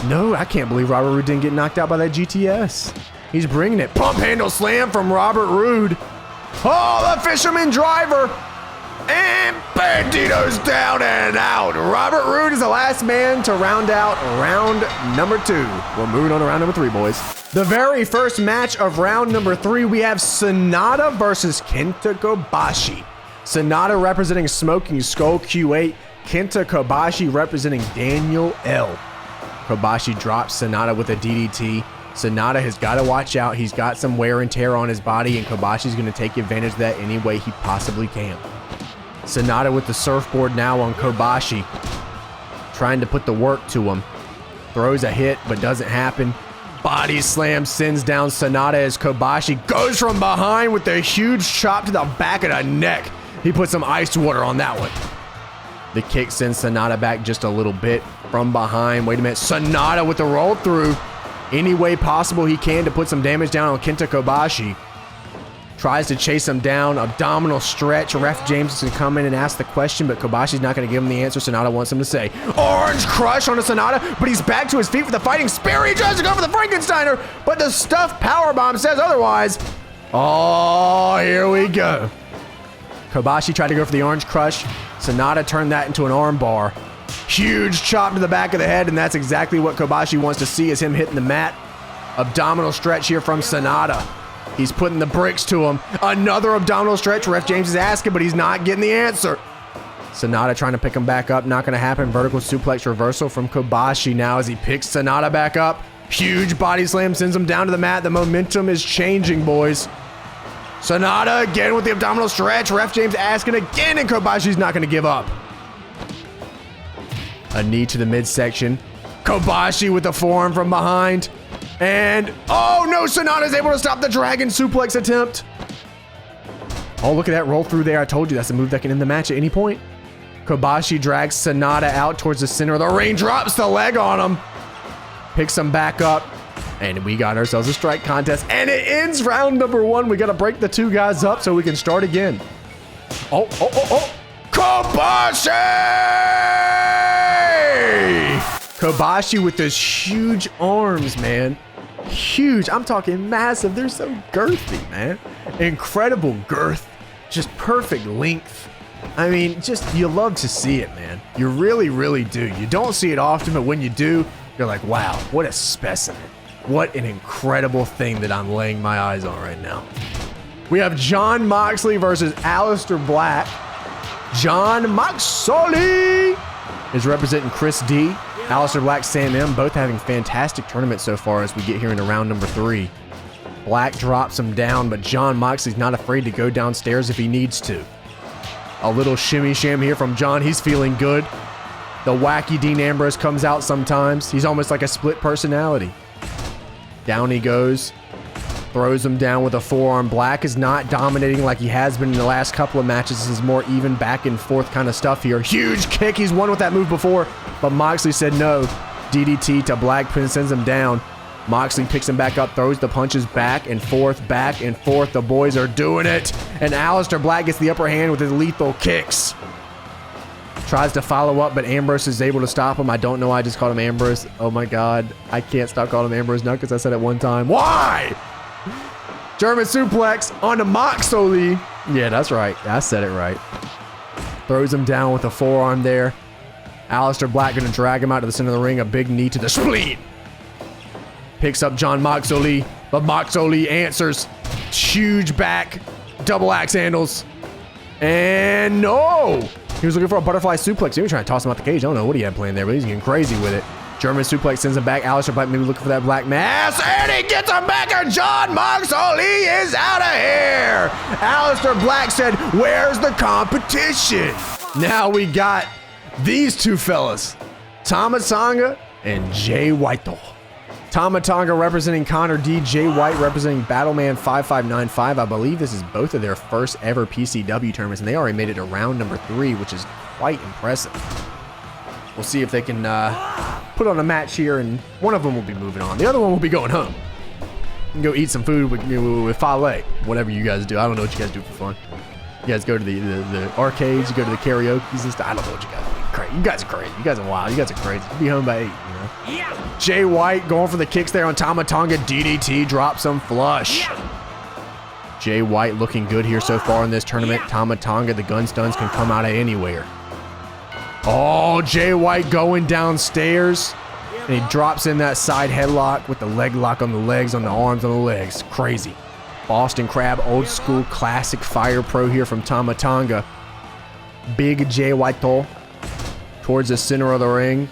No, I can't believe Robert Roode didn't get knocked out by that GTS. He's bringing it. Pump handle slam from Robert Roode. Oh, the fisherman driver. And Bandito's down and out. Robert Roode is the last man to round out round number 2. We're moving on to round number 3, boys. The very first match of round number 3, we have SANADA versus Kenta Kobashi. SANADA representing Smoking Skull Q8. Kenta Kobashi representing Daniel L. Kobashi drops SANADA with a DDT. SANADA has got to watch out. He's got some wear and tear on his body, and Kobashi's going to take advantage of that any way he possibly can. SANADA with the surfboard now on Kobashi, trying to put the work to him. Throws a hit, but doesn't happen. Body slam sends down SANADA as Kobashi goes from behind with a huge chop to the back of the neck. He put some ice water on that one. The kick sends SANADA back just a little bit from behind. Wait a minute. SANADA with the roll through. Any way possible he can to put some damage down on Kenta Kobashi. Tries to chase him down. Abdominal stretch. Ref James can come in and ask the question, but Kobashi's not going to give him the answer SANADA wants him to say. Orange Crush on a SANADA, but he's back to his feet for the fighting spear. He tries to go for the Frankensteiner, but the stuffed powerbomb says otherwise. Oh, here we go. Kobashi tried to go for the Orange Crush. SANADA turned that into an arm bar. Huge chop to the back of the head, and that's exactly what Kobashi wants to see, is him hitting the mat. Abdominal stretch here from SANADA. He's putting the bricks to him. Another abdominal stretch. Ref James is asking, but he's not getting the answer. SANADA trying to pick him back up. Not going to happen. Vertical suplex reversal from Kobashi now as he picks SANADA back up. Huge body slam sends him down to the mat. The momentum is changing, boys. SANADA again with the abdominal stretch. Ref James asking again, and Kobashi's not going to give up. A knee to the midsection. Kobashi with the forearm from behind. And, oh no, SANADA's able to stop the dragon suplex attempt. Oh, look at that roll through there. I told you that's a move that can end the match at any point. Kobashi drags SANADA out towards the center of the ring, drops the leg on him. Picks him back up. And we got ourselves a strike contest, and it ends round number 1. We got to break the 2 guys up so we can start again. Oh. Kobashi! Kobashi with those huge arms, man. Huge. I'm talking massive. They're so girthy, man. Incredible girth. Just perfect length. I mean, just, you love to see it, man. You really, really do. You don't see it often, but when you do, you're like, wow, what a specimen. What an incredible thing that I'm laying my eyes on right now. We have Jon Moxley versus Aleister Black. Jon Moxley is representing Chris D. Aleister Black, Sam M, both having fantastic tournaments so far as we get here into round number 3. Black drops him down, but Jon Moxley's not afraid to go downstairs if he needs to. A little shimmy sham here from Jon. He's feeling good. The wacky Dean Ambrose comes out sometimes. He's almost like a split personality. Down he goes. Throws him down with a forearm. Black is not dominating like he has been in the last couple of matches. This is more even back and forth kind of stuff here. Huge kick. He's won with that move before, but Moxley said no. DDT to Black, sends him down. Moxley picks him back up, throws the punches back and forth, back and forth. The boys are doing it. And Aleister Black gets the upper hand with his lethal kicks. Tries to follow up, but Ambrose is able to stop him. I don't know why I just called him Ambrose. Oh my God. I can't stop calling him Ambrose now because I said it one time. Why? German suplex onto Moxley. Yeah, that's right. I said it right. Throws him down with a forearm there. Aleister Black going to drag him out to the center of the ring. A big knee to the spleen. Picks up Jon Moxley, but Moxley answers. Huge back, double axe handles. And no! He was looking for a butterfly suplex. He was trying to toss him out the cage. I don't know what he had planned there, but he's getting crazy with it. German suplex sends him back. Aleister Black maybe looking for that black mass, and he gets him back, and Jon Moxley is out of here! Aleister Black said, where's the competition? Now we got these 2 fellas, Tama Tonga and Jay White. Tama Tonga representing Connor D, Jay White representing Battleman 5595. I believe this is both of their first ever PCW tournaments, and they already made it to round number 3, which is quite impressive. We'll see if they can put on a match here, and one of them will be moving on. The other one will be going home. And go eat some food with Fale, whatever you guys do. I don't know what you guys do for fun. You guys go to the arcades, you go to the karaoke's and stuff. I don't know what you guys do. Crazy. You guys are crazy. You guys are wild. You guys are crazy. You'll be home by 8, you know? Yeah. Jay White going for the kicks there on Tama Tonga. DDT drops him flush. Yeah. Jay White looking good here so far in this tournament. Yeah. Tama Tonga, the gun stuns can come out of anywhere. Oh, Jay White going downstairs. And he drops in that side headlock with the leg lock on the legs, on the arms, on the legs. Crazy. Boston Crab, old school, classic fire pro here from Tama Tonga. Big Jay White towards the center of the ring.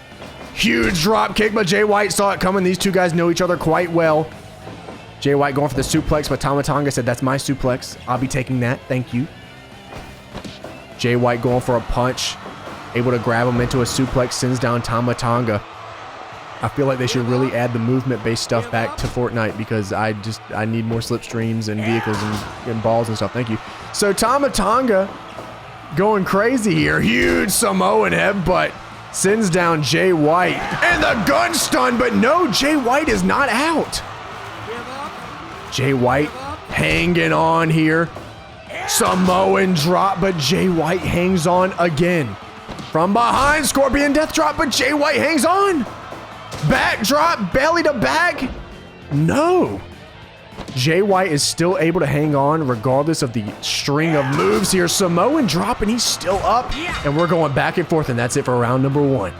Huge drop kick, but Jay White saw it coming. These 2 guys know each other quite well. Jay White going for the suplex, but Tama Tonga said, that's my suplex. I'll be taking that. Thank you. Jay White going for a punch. Able to grab him into a suplex, sends down Tama Tonga. I feel like they should really add the movement-based stuff back to Fortnite because I need more slipstreams and vehicles and balls and stuff. Thank you. So Tama Tonga going crazy here. Huge Samoan headbutt sends down Jay White. And the gun stun, but no, Jay White is not out. Jay White hanging on here. Samoan drop, but Jay White hangs on again. From behind, Scorpion Death Drop, but Jay White hangs on. Backdrop, belly to back. No. Jay White is still able to hang on regardless of the string of moves here. Samoan drop, and he's still up. And we're going back and forth, and that's it for round number 1.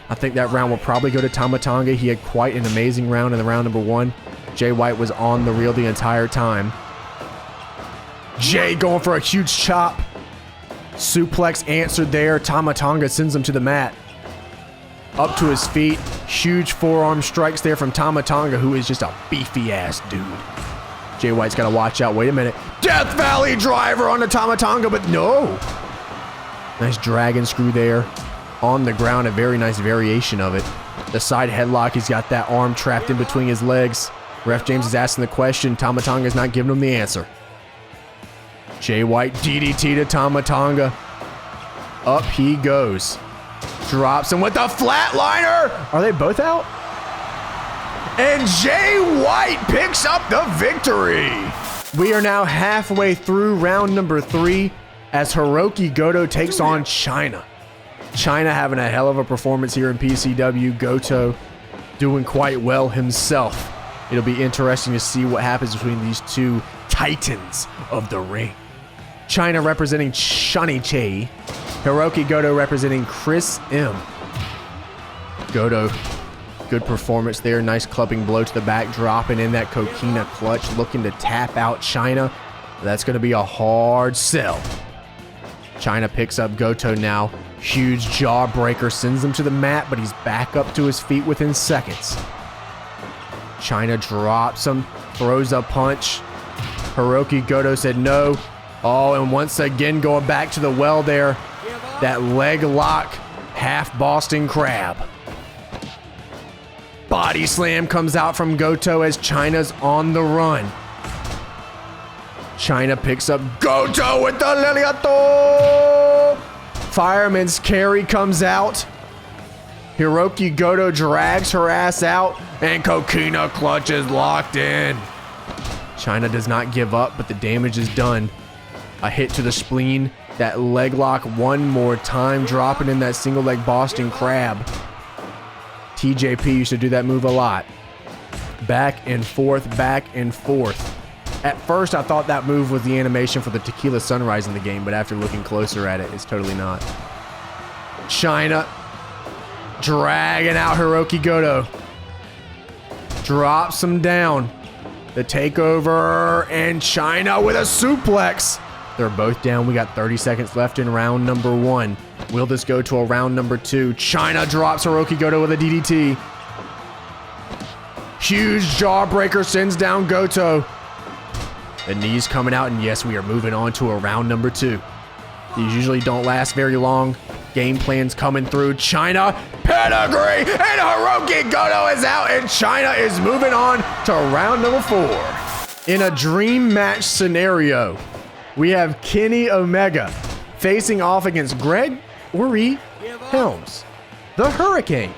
I think that round will probably go to Tama Tonga. He had quite an amazing round in the round number 1. Jay White was on the reel the entire time. Jay going for a huge chop. Suplex answered there. Tama Tonga sends him to the mat. Up to his feet. Huge forearm strikes there from Tama Tonga, who is just a beefy ass dude. Jay White's got to watch out. Wait a minute. Death Valley driver onto Tama Tonga, but no. Nice dragon screw there. On the ground, a very nice variation of it. The side headlock, he's got that arm trapped in between his legs. Ref James is asking the question. Tama Tonga is not giving him the answer. Jay White DDT to Tama Tonga. Up he goes. Drops him with the flatliner. Are they both out? And Jay White picks up the victory. We are now halfway through round number 3 as Hirooki Goto takes on Chyna. Chyna having a hell of a performance here in PCW. Goto doing quite well himself. It'll be interesting to see what happens between these two titans of the ring. Chyna representing Shanichi. Hirooki Goto representing Chris M. Goto, good performance there. Nice clubbing blow to the back, dropping in that coquina clutch, looking to tap out Chyna. That's going to be a hard sell. Chyna picks up Goto now. Huge jawbreaker, sends him to the mat, but he's back up to his feet within seconds. Chyna drops him, throws a punch. Hirooki Goto said no. Oh, and once again going back to the well there. That leg lock, half Boston Crab. Body slam comes out from Goto as Chyna's on the run. Chyna picks up Goto with the Liliato. Fireman's carry comes out. Hirooki Goto drags her ass out, and coquina clutch is locked in. Chyna does not give up, but the damage is done. A hit to the spleen. That leg lock one more time, dropping in that single leg Boston Crab. TJP used to do that move a lot. Back and forth, back and forth. At first, I thought that move was the animation for the Tequila Sunrise in the game, but after looking closer at it, it's totally not. Chyna dragging out Hirooki Goto. Drops him down. The takeover, and Chyna with a suplex. They're both down. We got 30 seconds left in round number 1. Will this go to a round number 2? Chyna drops Hirooki Goto with a DDT. Huge jawbreaker sends down Goto. The knees coming out, and yes, we are moving on to a round number 2. These usually don't last very long. Game plans coming through. Chyna, pedigree, and Hirooki Goto is out, and Chyna is moving on to round number 4. In a dream match scenario, we have Kenny Omega facing off against Greg Helms, the Hurricane.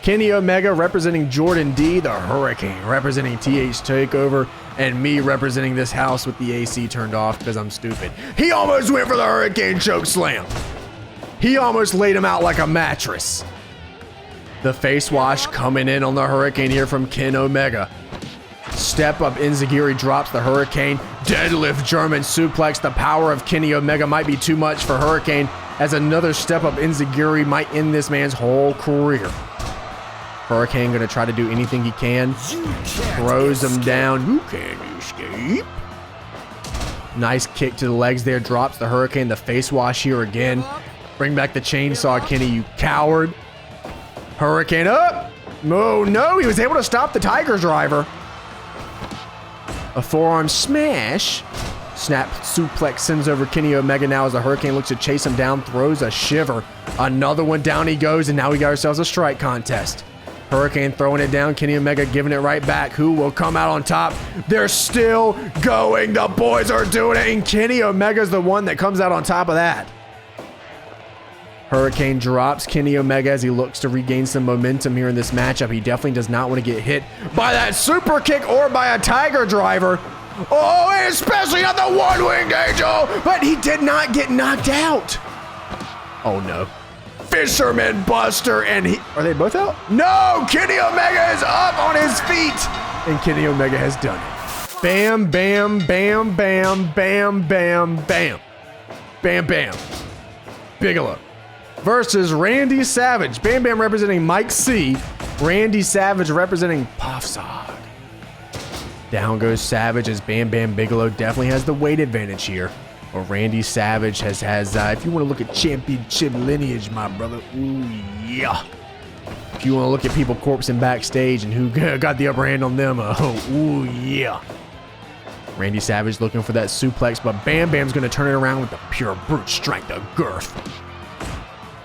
Kenny Omega representing Jordan D, the Hurricane, representing TH Takeover, and me representing this house with the AC turned off because I'm stupid. He almost went for the Hurricane choke slam. He almost laid him out like a mattress. The face wash coming in on the Hurricane here from Ken Omega. Step up Enziguri drops the Hurricane. Deadlift German suplex. The power of Kenny Omega might be too much for Hurricane, as another step up Enziguri might end this man's whole career. Hurricane gonna try to do anything he can. Throws him down. You can't escape. Nice kick to the legs there. Drops the Hurricane. The face wash here again. Bring back the chainsaw, Kenny, you coward. Hurricane up. Oh no, he was able to stop the Tiger Driver. A forearm smash. Snap suplex sends over Kenny Omega now as the Hurricane looks to chase him down, throws a shiver. Another one down he goes, and now we got ourselves a strike contest. Hurricane throwing it down, Kenny Omega giving it right back. Who will come out on top? They're still going. The boys are doing it, and Kenny Omega's the one that comes out on top of that. Hurricane drops Kenny Omega as he looks to regain some momentum here in this matchup. He definitely does not want to get hit by that super kick or by a Tiger Driver. Oh, and especially not the one-winged angel, but he did not get knocked out. Oh no. Fisherman Buster, and are they both out? No, Kenny Omega is up on his feet, and Kenny Omega has done it. Bam, bam, bam, bam, bam, bam, bam. Bam, bam. Bigelow versus Randy Savage. Bam Bam representing Mike C. Randy Savage representing Puffsog. Down goes Savage as Bam Bam Bigelow definitely has the weight advantage here. Or Randy Savage has if you want to look at championship lineage, my brother, ooh yeah. If you want to look at people corpsing backstage and who got the upper hand on them, ooh yeah. Randy Savage looking for that suplex, but Bam Bam's going to turn it around with the pure brute strength of girth.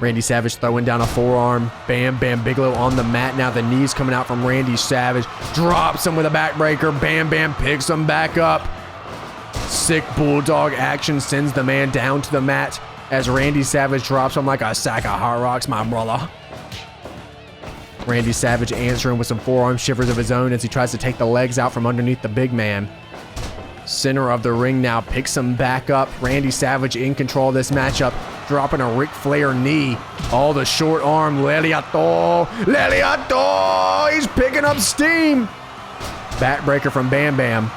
Randy Savage throwing down a forearm. Bam Bam Bigelow on the mat now. The knees coming out from Randy Savage. Drops him with a backbreaker. Bam Bam picks him back up. Sick bulldog action sends the man down to the mat as Randy Savage drops him like a sack of hot rocks, my brother. Randy Savage answering with some forearm shivers of his own as he tries to take the legs out from underneath the big man. Center of the ring now picks him back up. Randy Savage in control of this matchup, dropping a Ric Flair knee. Oh, the short arm, Leliato. He's picking up steam. Backbreaker from Bam Bam.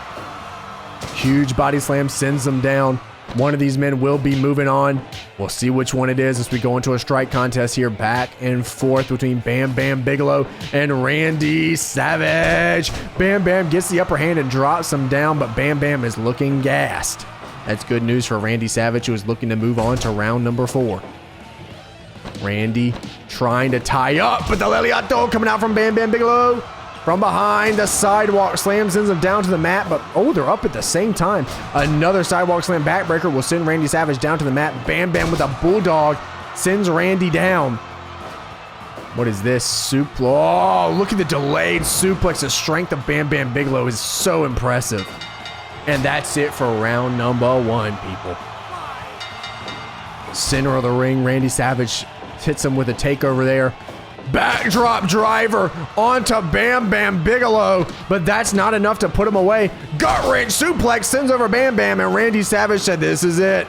Huge body slam sends him down. One of these men will be moving on. We'll see which one it is as we go into a strike contest here. Back and forth between Bam Bam Bigelow and Randy Savage. Bam Bam gets the upper hand and drops him down, but Bam Bam is looking gassed. That's good news for Randy Savage, who is looking to move on to round number 4. Randy trying to tie up, but the Leliato coming out from Bam Bam Bigelow. From behind, the sidewalk slam sends him down to the mat, but oh, they're up at the same time. Another sidewalk slam backbreaker will send Randy Savage down to the mat. Bam Bam with a bulldog sends Randy down. What is this? Oh, look at the delayed suplex. The strength of Bam Bam Bigelow is so impressive. And that's it for round number 1, people. Center of the ring, Randy Savage hits him with a takeover there. Backdrop driver onto Bam Bam Bigelow, but that's not enough to put him away. Gut wrench suplex sends over Bam Bam, and Randy Savage said, "This is it."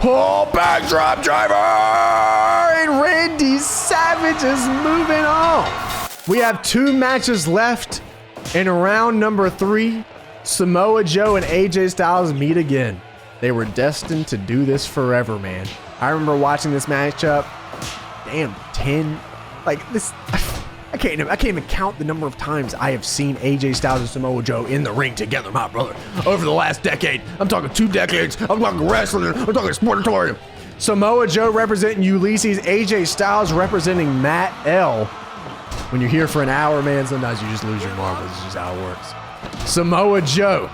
Oh, backdrop driver! And Randy Savage is moving on. We have 2 matches left in round number 3. Samoa Joe and AJ Styles meet again. They were destined to do this forever, man. I remember watching this matchup. Damn, 10. Like this, I can't even count the number of times I have seen AJ Styles and Samoa Joe in the ring together, my brother. Over the last decade, I'm talking 2 decades. I'm talking wrestling. I'm talking sportatorium. Samoa Joe representing Ulysses, AJ Styles representing Matt L. When you're here for an hour, man, sometimes you just lose your marbles. It's just how it works. Samoa Joe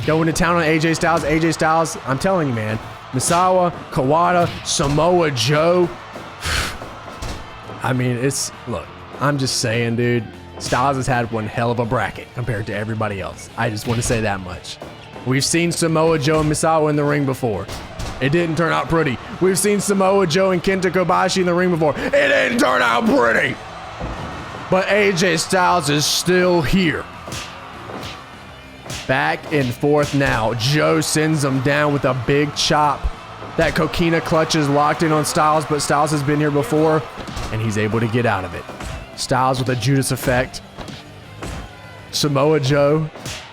going to town on AJ Styles. AJ Styles, I'm telling you, man. Misawa, Kawada, Samoa Joe. I mean, look, I'm just saying, dude, Styles has had one hell of a bracket compared to everybody else. I just want to say that much. We've seen Samoa Joe and Misawa in the ring before. It didn't turn out pretty. We've seen Samoa Joe and Kenta Kobashi in the ring before. It didn't turn out pretty. But AJ Styles is still here. Back and forth now. Joe sends him down with a big chop. That coquina clutch is locked in on Styles, but Styles has been here before, and he's able to get out of it. Styles with a Judas effect. Samoa Joe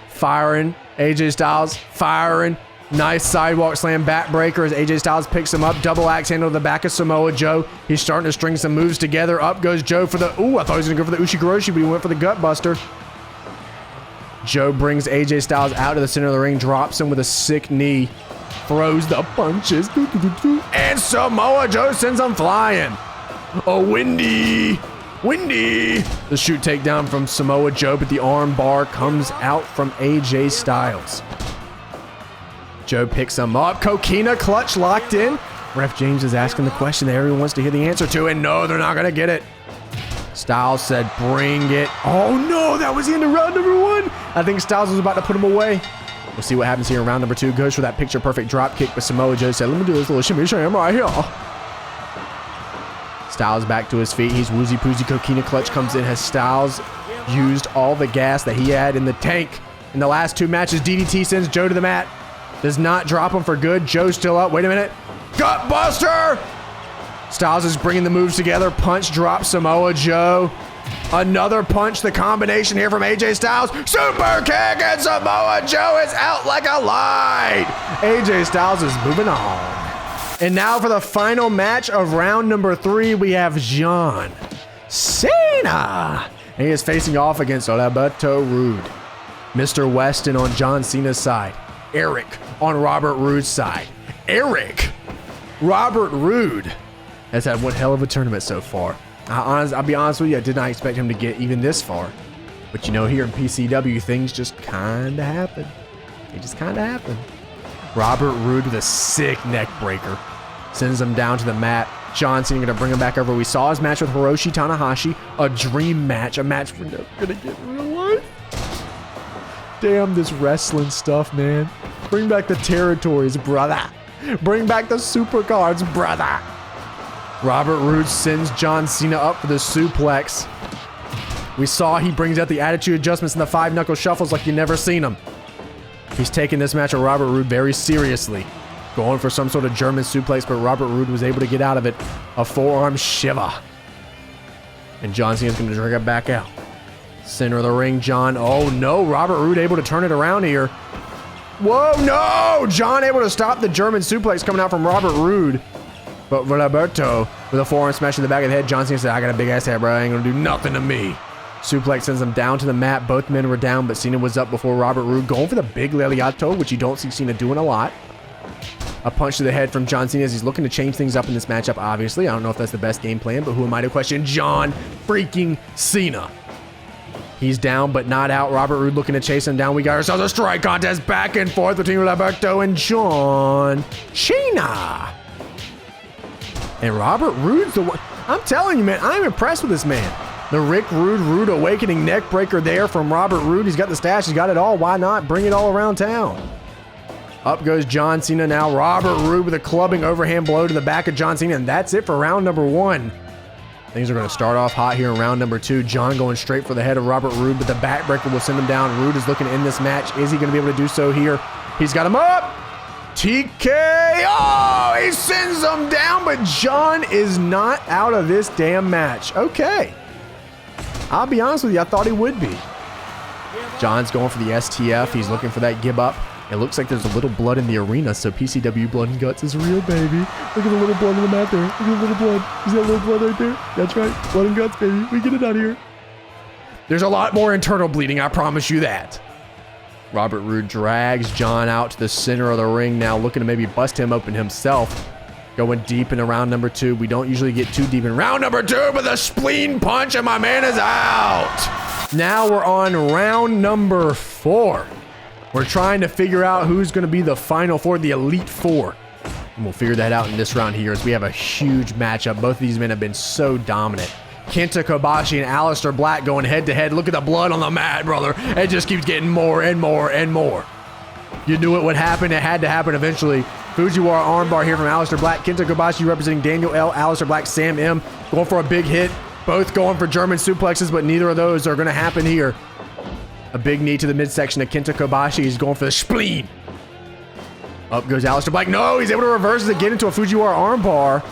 firing. AJ Styles firing. Nice sidewalk slam backbreaker as AJ Styles picks him up. Double axe handle to the back of Samoa Joe. He's starting to string some moves together. Up goes Joe for the... Ooh, I thought he was going to go for the Ushigoroshi, but he went for the gut buster. Joe brings AJ Styles out to the center of the ring, drops him with a sick knee. Throws the punches. And Samoa Joe sends him flying. Oh, windy. The shoot takedown from Samoa Joe, but the arm bar comes out from AJ Styles. Joe picks him up. Coquina clutch locked in. Ref James is asking the question that everyone wants to hear the answer to, and no, they're not going to get it. Styles said, bring it. Oh, no, that was the end of round number 1. I think Styles was about to put him away. We'll see what happens here in round number 2. Goes for that picture-perfect drop kick, but Samoa Joe said, let me do this little shimmy sham right here. Styles back to his feet. He's woozy-poozy. Coquina clutch comes in. Has Styles used all the gas that he had in the tank in the last 2 matches? DDT sends Joe to the mat. Does not drop him for good. Joe's still up. Wait a minute. Gut buster! Styles is bringing the moves together. Punch drop Samoa Joe. Another punch, the combination here from AJ Styles. Super kick, and Samoa Joe is out like a light. AJ Styles is moving on. And now for the final match of round number 3, we have John Cena. And he is facing off against Alberto Rude. Mr. Weston on John Cena's side. Eric on Robert Roode's side. Robert Roode has had one hell of a tournament so far. I'll be honest with you, I did not expect him to get even this far. But you know, here in PCW, things just kind of happen. They just kind of happen. Robert Roode with a sick neck breaker. Sends him down to the mat. John Cena going to bring him back over. We saw his match with Hiroshi Tanahashi. A dream match. A match we're never going to get in real life. Damn this wrestling stuff, man. Bring back the territories, brother. Bring back the supercards, brother. Robert Roode sends John Cena up for the suplex. We saw he brings out the attitude adjustments and the 5-knuckle shuffles like you never seen him. He's taking this match with Robert Roode very seriously. Going for some sort of German suplex, but Robert Roode was able to get out of it. A forearm Shiva. And John Cena's going to drag it back out. Center of the ring, John. Oh no, Robert Roode able to turn it around here. Whoa, no! John able to stop the German suplex coming out from Robert Roode. But Roberto with a forearm smash in the back of the head. John Cena said, I got a big ass head, bro. I ain't gonna do nothing to me. Suplex sends him down to the mat. Both men were down, but Cena was up before Robert Roode. Going for the big Leliato, which you don't see Cena doing a lot. A punch to the head from John Cena as he's looking to change things up in this matchup, obviously. I don't know if that's the best game plan, but who am I to question John freaking Cena? He's down, but not out. Robert Roode looking to chase him down. We got ourselves a strike contest back and forth between Roberto and John Cena. And Robert Roode's the one. I'm telling you, man, I'm impressed with this man. The Rick Rude, Rude Awakening neck breaker there from Robert Roode. He's got the stash. He's got it all. Why not bring it all around town? Up goes John Cena now. Robert Roode with a clubbing overhand blow to the back of John Cena. And that's it for round number 1. Things are going to start off hot here in round number 2. John going straight for the head of Robert Roode, but the backbreaker will send him down. Roode is looking to end this match. Is he going to be able to do so here? He's got him up. TK. Oh, he sends him down, but John is not out of this damn match. Okay. I'll be honest with you. I thought he would be. John's going for the STF. He's looking for that give up. It looks like there's a little blood in the arena, so PCW Blood Guts is real, baby. Look at the little blood on the mat there. Look at the little blood. See that little blood right there? That's right. Blood and guts, baby. We get it out of here. There's a lot more internal bleeding, I promise you that. Robert Roode drags John out to the center of the ring now, looking to maybe bust him open himself. Going deep into round number 2. We don't usually get too deep in round number 2, but the spleen punch and my man is out. Now we're on round number 4. We're trying to figure out who's going to be the final 4, the Elite 4. And we'll figure that out in this round here as we have a huge matchup. Both of these men have been so dominant. Kenta Kobashi and Aleister Black going head to head. Look at the blood on the mat, brother. It just keeps getting more and more and more. You knew it would happen. It had to happen eventually. Fujiwara armbar here from Aleister Black. Kenta Kobashi representing Daniel L. Aleister Black, Sam M. Going for a big hit. Both going for German suplexes, but neither of those are going to happen here. A big knee to the midsection of Kenta Kobashi. He's going for the spleen. Up goes Aleister Black. No, he's able to reverse it again into a Fujiwara armbar.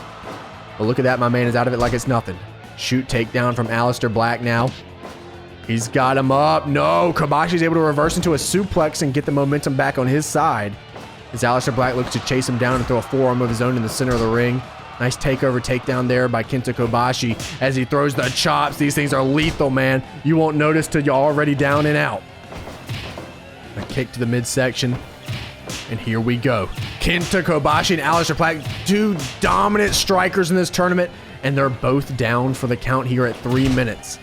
But look at that. My man is out of it like it's nothing. Shoot takedown from Aleister Black now. He's got him up. No, Kobashi's able to reverse into a suplex and get the momentum back on his side. As Aleister Black looks to chase him down and throw a forearm of his own in the center of the ring. Nice takedown there by Kenta Kobashi as he throws the chops. These things are lethal, man. You won't notice till you're already down and out. A kick to the midsection. And here we go. Kenta Kobashi and Aleister Black, 2 dominant strikers in this tournament. And they're both down for the count here at 3 minutes.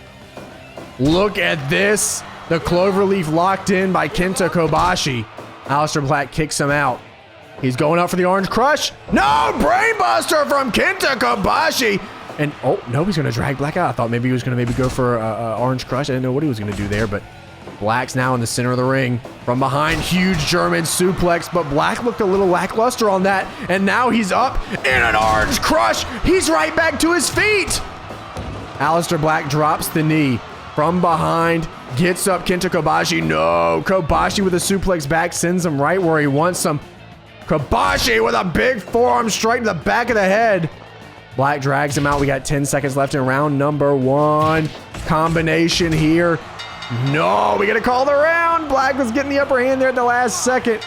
Look at this. The cloverleaf locked in by Kenta Kobashi. Aleister Black kicks him out. He's going up for the Orange Crush. No, brainbuster from Kenta Kobashi. And, oh, no, he's going to drag Black out. I thought maybe he was going to maybe go for Orange Crush. I didn't know what he was going to do there, but Black's now in the center of the ring. From behind, huge German suplex, but Black looked a little lackluster on that. And now he's up in an Orange Crush. He's right back to his feet. Aleister Black drops the knee. From behind, gets up Kenta Kobashi. No, Kobashi with a suplex back sends him right where he wants him. Kobashi with a big forearm straight to the back of the head. Black drags him out. We got 10 seconds left in round number 1. Combination here. No, we got to call the round. Black was getting the upper hand there at the last second.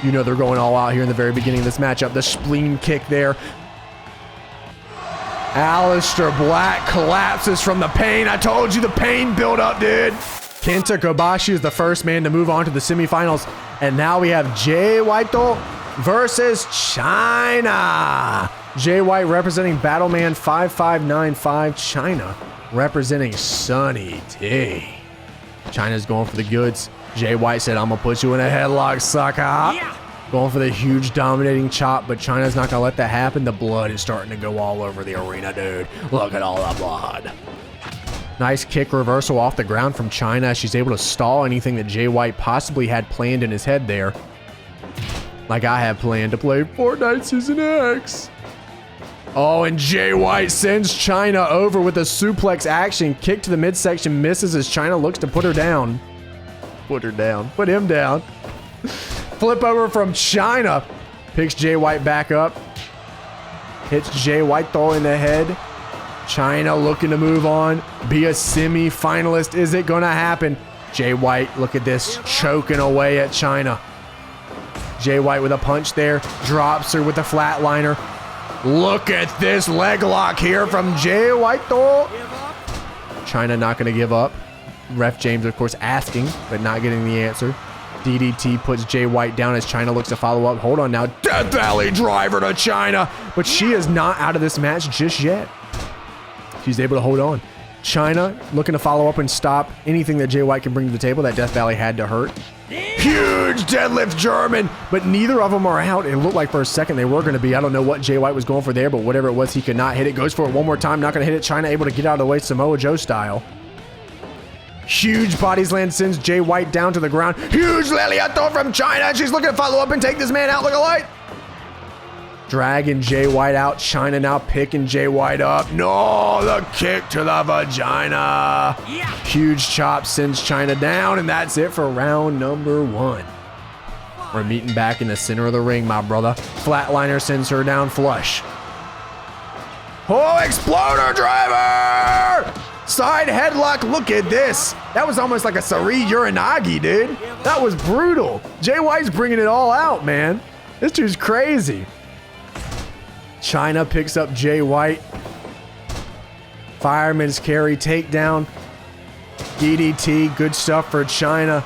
You know they're going all out here in the very beginning of this matchup. The spleen kick there. Aleister Black collapses from the pain. I told you the pain built up, dude. Kenta Kobashi is the first man to move on to the semifinals. And now we have Jay White versus Chyna. Jay White representing Battleman 5595. Chyna representing Sunny D. Chyna's going for the goods. Jay White said, I'm going to put you in a headlock, sucker. Yeah. Going for the huge dominating chop, but Chyna's not going to let that happen. The blood is starting to go all over the arena, dude. Look at all the blood. Nice kick reversal off the ground from Chyna. She's able to stall anything that Jay White possibly had planned in his head there. Like I have planned to play Fortnite Season X. Oh, and Jay White sends Chyna over with a suplex action. Kick to the midsection misses as Chyna looks to put her down. Put her down. Put him down. Flip over from Chyna. Picks Jay White back up. Hits Jay White, throw in the head. Chyna looking to move on. Be a semi-finalist. Is it going to happen? Jay White, look at this. Choking away at Chyna. Jay White with a punch there. Drops her with a flatliner. Look at this leg lock here from Jay White, though. Chyna not going to give up. Ref James, of course, asking, but not getting the answer. DDT puts Jay White down as Chyna looks to follow up. Hold on now. Death Valley driver to Chyna. But she is not out of this match just yet. She's able to hold on. Chyna looking to follow up and stop anything that Jay White can bring to the table. That Death Valley had to hurt. Huge deadlift German, but neither of them are out. It looked like for a second they were going to be. I don't know what Jay White was going for there, but whatever it was, he could not hit it. Goes for it one more time. Not going to hit it. Chyna able to get out of the way Samoa Joe style. Huge body slam sends Jay White down to the ground. Huge Leliato from Chyna. She's looking to follow up and take this man out. Look at light. Dragging Jay White out. Chyna now picking Jay White up. No, the kick to the vagina. Yeah. Huge chop sends Chyna down, and that's it for round number 1. We're meeting back in the center of the ring, my brother. Flatliner sends her down flush. Oh, exploder driver! Side headlock, look at this. That was almost like a Sari Uranagi, dude. That was brutal. Jay White's bringing it all out, man. This dude's crazy. Chyna picks up Jay White. Fireman's carry, takedown. DDT, good stuff for Chyna.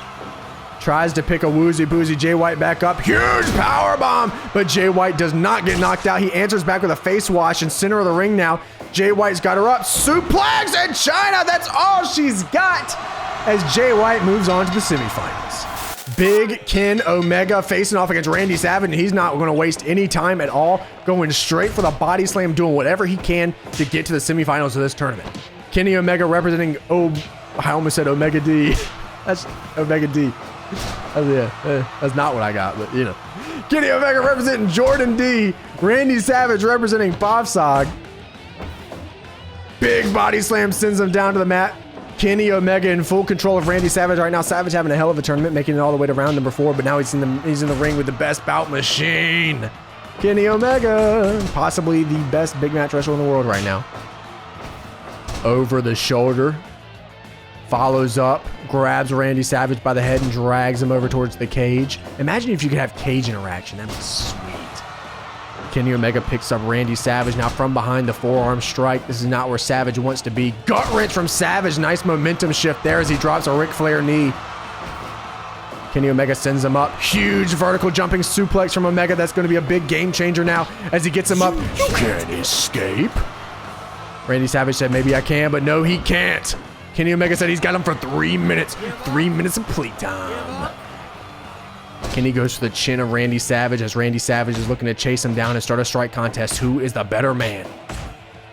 Tries to pick a woozy boozy. Jay White back up. Huge power bomb, but Jay White does not get knocked out. He answers back with a face wash in center of the ring now. Jay White's got her up. Suplex and Chyna, that's all she's got as Jay White moves on to the semifinals. Big Ken Omega facing off against Randy Savage, and he's not going to waste any time at all. Going straight for the body slam, doing whatever he can to get to the semifinals of this tournament. Kenny Omega representing, I almost said Omega D. That's Omega D. That's not what I got, but you know. Kenny Omega representing Jordan D. Randy Savage representing Bofsog. Big body slam sends him down to the mat. Kenny Omega in full control of Randy Savage right now. Savage having a hell of a tournament, making it all the way to round number 4, but now he's in the ring with the best bout machine. Kenny Omega, possibly the best big match wrestler in the world right now. Over the shoulder, follows up, grabs Randy Savage by the head and drags him over towards the cage. Imagine if you could have cage interaction. That'd be sweet. Kenny Omega picks up Randy Savage now from behind the forearm strike. This is not where Savage wants to be. Gut wrench from Savage. Nice momentum shift there as he drops a Ric Flair knee. Kenny Omega sends him up. Huge vertical jumping suplex from Omega. That's going to be a big game changer now as he gets him up. You can't escape. Randy Savage said, maybe I can, but no, he can't. Kenny Omega said he's got him for 3 minutes. 3 minutes of playtime. Kenny goes for the chin of Randy Savage as Randy Savage is looking to chase him down and start a strike contest. Who is the better man?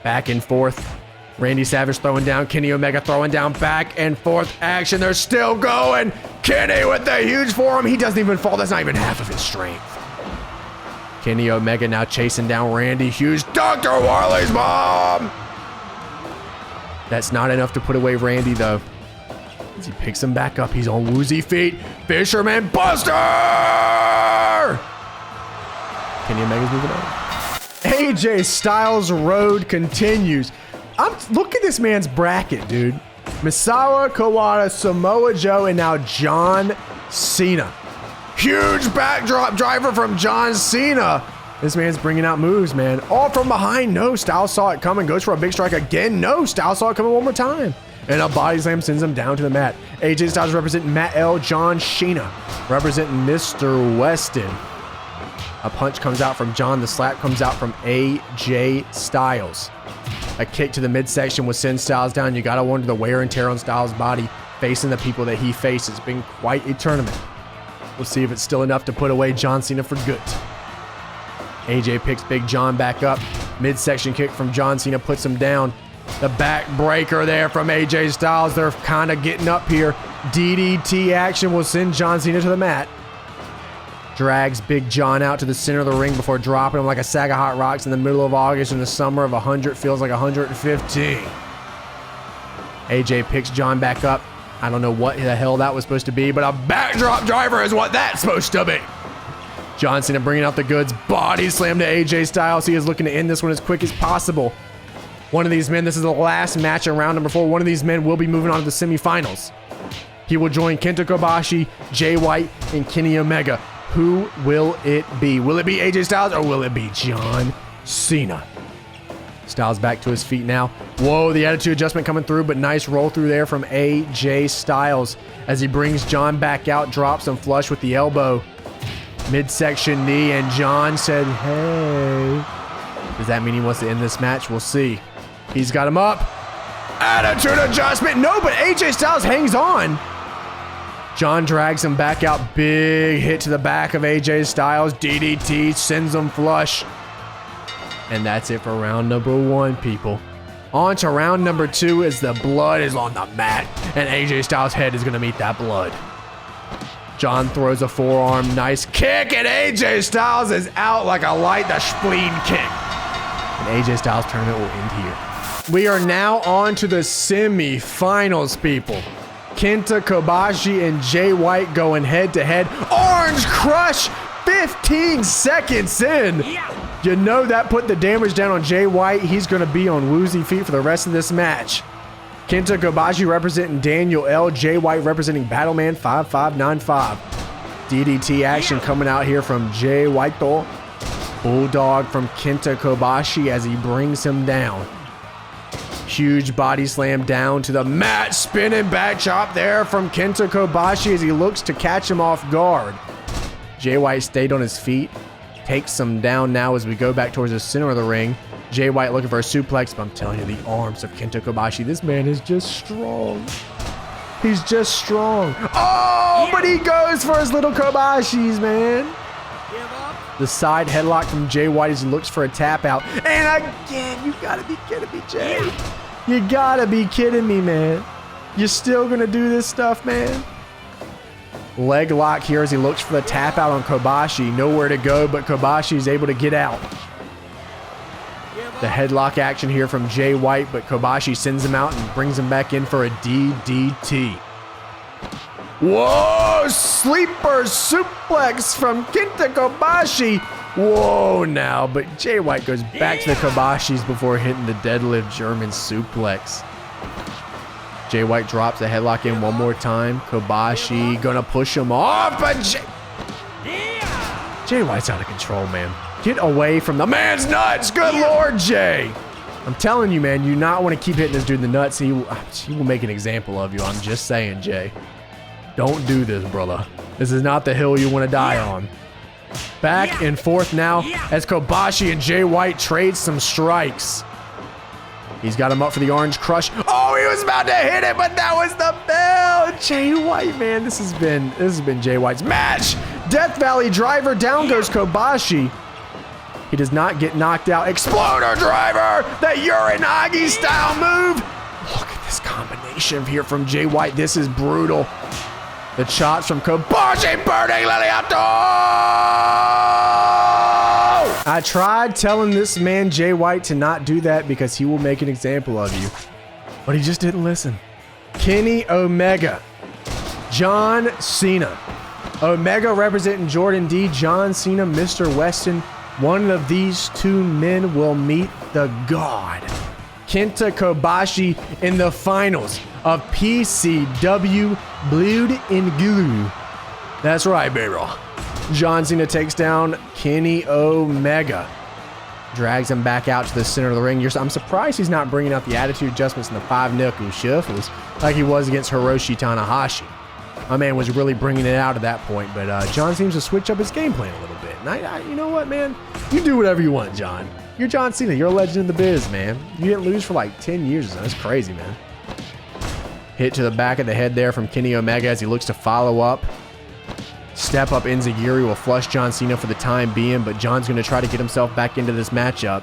Back and forth. Randy Savage throwing down. Kenny Omega throwing down. Back and forth action. They're still going. Kenny with the huge forearm. He doesn't even fall. That's not even half of his strength. Kenny Omega now chasing down Randy. Huge Dr. Warley's bomb. That's not enough to put away Randy, though. As he picks him back up, he's on woozy feet. Fisherman Buster! Kenny Omega's moving on. AJ Styles road continues. Look at this man's bracket, dude. Misawa, Kawada, Samoa Joe, and now John Cena. Huge backdrop driver from John Cena. This man's bringing out moves, man. All from behind. No, Styles saw it coming. Goes for a big strike again. No, Styles saw it coming one more time. And a body slam sends him down to the mat. AJ Styles representing Matt L. John Cena representing Mr. Weston. A punch comes out from John. The slap comes out from AJ Styles. A kick to the midsection will send Styles down. You got to wonder the wear and tear on Styles' body facing the people that he faces. It's been quite a tournament. We'll see if it's still enough to put away John Cena for good. AJ picks Big John back up. Midsection kick from John Cena puts him down. The back breaker there from AJ Styles. They're kind of getting up here. DDT action will send John Cena to the mat. Drags Big John out to the center of the ring before dropping him like a sack of hot rocks in the middle of August in the summer of 100 feels like 115. AJ picks John back up. I don't know what the hell that was supposed to be, but a backdrop driver is what that's supposed to be. John Cena bringing out the goods. Body slam to AJ Styles. He is looking to end this one as quick as possible. One of these men, this is the last match in round number 4. One of these men will be moving on to the semifinals. He will join Kenta Kobashi, Jay White, and Kenny Omega. Who will it be? Will it be AJ Styles or will it be John Cena? Styles back to his feet now. Whoa, the attitude adjustment coming through, but nice roll through there from AJ Styles as he brings John back out, drops him flush with the elbow. Midsection knee, and John said, hey. Does that mean he wants to end this match? We'll see. He's got him up. Attitude adjustment. No, but AJ Styles hangs on. John drags him back out. Big hit to the back of AJ Styles. DDT sends him flush. And that's it for round number 1, people. On to round number 2 as the blood is on the mat. And AJ Styles' head is going to meet that blood. John throws a forearm. Nice kick. And AJ Styles is out like a light the spleen kick. And AJ Styles' tournament will end here. We are now on to the semi-finals, people. Kenta Kobashi and Jay White going head-to-head. Orange Crush 15 seconds in. You know that put the damage down on Jay White. He's going to be on woozy feet for the rest of this match. Kenta Kobashi representing Daniel L. Jay White representing Battleman 5595. DDT action coming out here from Jay White. Bulldog from Kenta Kobashi as he brings him down. Huge body slam down to the mat. Spinning back chop there from Kenta Kobashi as he looks to catch him off guard. Jay White stayed on his feet. Takes him down now as we go back towards the center of the ring. Jay White looking for a suplex, but I'm telling you, the arms of Kenta Kobashi, this man is just strong. He's just strong. Oh, but he goes for his little Kobashis, man. The side headlock from Jay White as he looks for a tap out. And again, you gotta be kidding me, Jay. You gotta be kidding me, man. You're still gonna do this stuff, man? Leg lock here as he looks for the tap out on Kobashi. Nowhere to go, but Kobashi is able to get out. The headlock action here from Jay White, but Kobashi sends him out and brings him back in for a DDT. Whoa! Sleeper suplex from Kenta Kobashi. Whoa now, but Jay White goes back to the Kobashis before hitting the deadlift German suplex. Jay White drops the headlock in one more time. Kobashi gonna push him off, but Jay White's out of control, man. Get away from the man's nuts. Good Lord, Jay. I'm telling you, man, you not want to keep hitting this dude in the nuts. He will make an example of you. I'm just saying, Jay. Don't do this, brother. This is not the hill you want to die on. Back and forth now as Kobashi and Jay White trade some strikes. He's got him up for the Orange Crush. Oh, he was about to hit it, but that was the bell. Jay White, man, this has been Jay White's match. Death Valley Driver, down goes Kobashi. He does not get knocked out. Exploder Driver, the Uranagi style move. Look at this combination here from Jay White. This is brutal. The chops from Kobashi, burning Liliato. I tried telling this man Jay White to not do that because he will make an example of you, but he just didn't listen. Kenny Omega, John Cena. Omega representing Jordan D, John Cena, Mr. Weston. One of these two men will meet the God. Kenta Kobashi in the finals of PCW Blood Guts. That's right, baby. John Cena takes down Kenny Omega. Drags him back out to the center of the ring. I'm surprised he's not bringing out the attitude adjustments and the 5-knuckle shuffles like he was against Hiroshi Tanahashi. My man was really bringing it out at that point, but John seems to switch up his game plan a little bit. And you know what, man? You do whatever you want, John. You're John Cena. You're a legend in the biz, man. You didn't lose for like 10 years or so. That's crazy, man. Hit to the back of the head there from Kenny Omega as he looks to follow up. Step up Enziguri will flush John Cena for the time being, but John's going to try to get himself back into this matchup.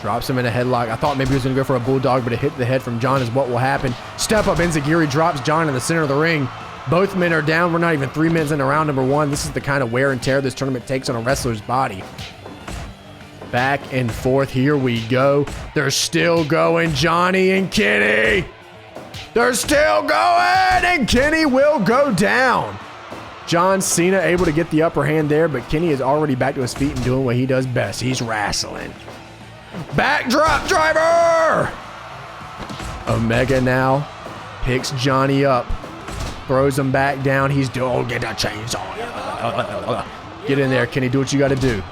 Drops him in a headlock. I thought maybe he was going to go for a bulldog, but a hit to the head from John is what will happen. Step up Enziguri drops John in the center of the ring. Both men are down. We're not even 3 minutes into round number 1. This is the kind of wear and tear this tournament takes on a wrestler's body. Back and forth. Here we go. They're still going. Johnny and Kenny. They're still going, and Kenny will go down. John Cena able to get the upper hand there, but Kenny is already back to his feet and doing what he does best. He's wrestling. Backdrop driver. Omega now picks Johnny up, throws him back down. He's doing, get that chainsaw. Get in there, Kenny. Do what you got to do.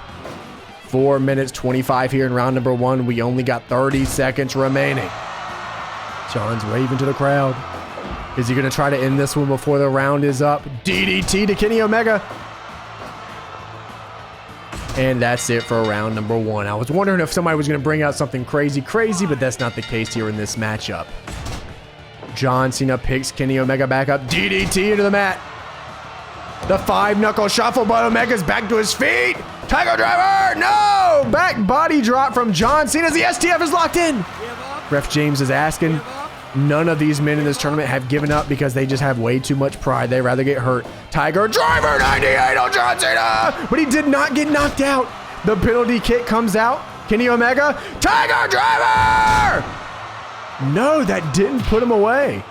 4 minutes 25 here in round number 1. We only got 30 seconds remaining. John's waving to the crowd. Is he going to try to end this one before the round is up? DDT to Kenny Omega. And that's it for round number 1. I was wondering if somebody was going to bring out something crazy, but that's not the case here in this matchup. John Cena picks Kenny Omega back up. DDT into the mat. The 5-knuckle shuffle, but Omega's back to his feet. Tiger driver, no! Back body drop from John Cena as the STF is locked in. Ref James is asking. None of these men in this tournament have given up because they just have way too much pride. They'd rather get hurt. Tiger driver 98 on John Cena, but he did not get knocked out. The penalty kick comes out. Kenny Omega, Tiger driver! No, that didn't put him away.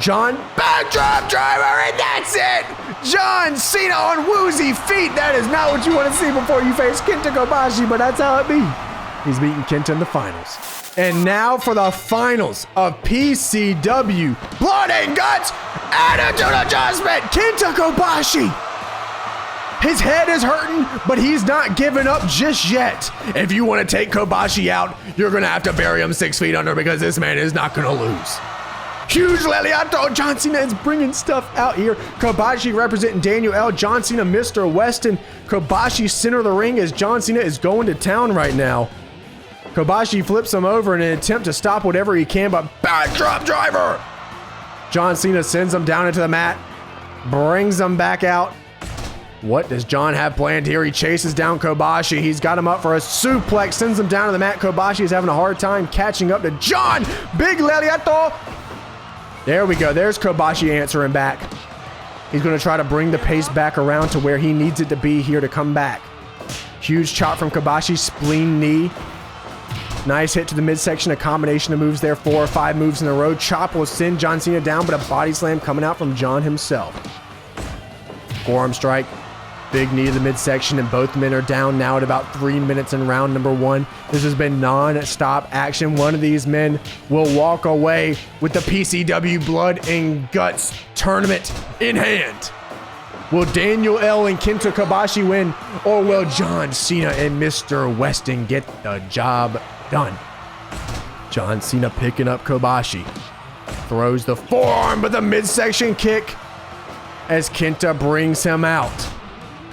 John, backdrop driver, and that's it! John Cena on woozy feet. That is not what you want to see before you face Kenta Kobashi, but that's how it be. He's beating Kenta in the finals. And now for the finals of PCW Blood and Guts Attitude Adjustment, Kenta Kobashi. His head is hurting, but he's not giving up just yet. If you want to take Kobashi out, you're going to have to bury him 6 feet under because this man is not going to lose. Huge Leliato. John Cena is bringing stuff out here. Kobashi representing Daniel L. John Cena, Mr. Weston. Kobashi center of the ring as John Cena is going to town right now. Kobashi flips him over in an attempt to stop whatever he can, but backdrop driver. John Cena sends him down into the mat, brings him back out. What does John have planned here? He chases down Kobashi. He's got him up for a suplex, sends him down to the mat. Kobashi is having a hard time catching up to John. Big Leliato. There we go. There's Kobashi answering back. He's going to try to bring the pace back around to where he needs it to be here to come back. Huge chop from Kobashi, spleen knee. Nice hit to the midsection, a combination of moves there, 4 or 5 moves in a row. Chop will send John Cena down, but a body slam coming out from John himself. Forearm strike, big knee to the midsection, and both men are down now at about 3 minutes in round number 1. This has been non-stop action. One of these men will walk away with the PCW Blood and Guts tournament in hand. Will Daniel L. and Kenta Kobashi win, or will John Cena and Mr. Weston get the job done? John Cena picking up Kobashi. Throws the forearm, but the midsection kick as Kenta brings him out.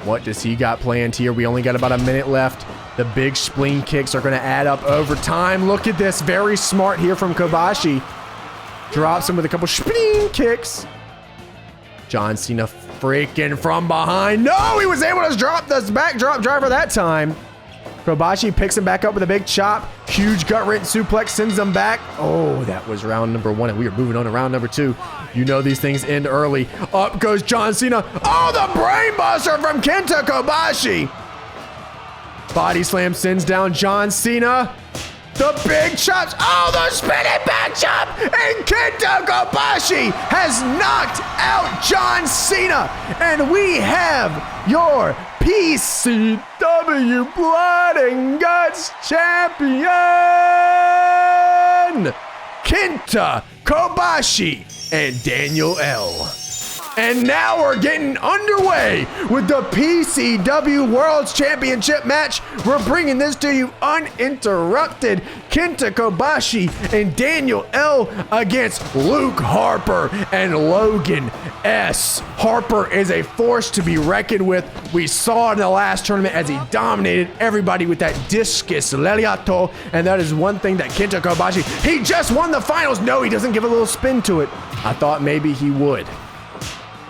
What does he got planned here? We only got about a minute left. The big spleen kicks are going to add up over time. Look at this. Very smart here from Kobashi. Drops him with a couple spleen kicks. John Cena freaking from behind. No, he was able to drop this backdrop driver that time. Kobashi picks him back up with a big chop. Huge gut wrench suplex, sends him back. Oh, that was round number 1, and we are moving on to round number 2. You know these things end early. Up goes John Cena. Oh, the brain buster from Kenta Kobashi. Body slam sends down John Cena. The big chops. Oh, the spinning back chop. And Kenta Kobashi has knocked out John Cena. And we have your PCW Blood and Guts champion, Kenta Kobashi and Daniel L. And now we're getting underway with the PCW World Championship match. We're bringing this to you uninterrupted. Kenta Kobashi and Daniel L against Luke Harper and Logan S. Harper is a force to be reckoned with. We saw in the last tournament as he dominated everybody with that discus leliato, and that is one thing that Kenta Kobashi, he just won the finals. No, he doesn't give a little spin to it. I thought maybe he would.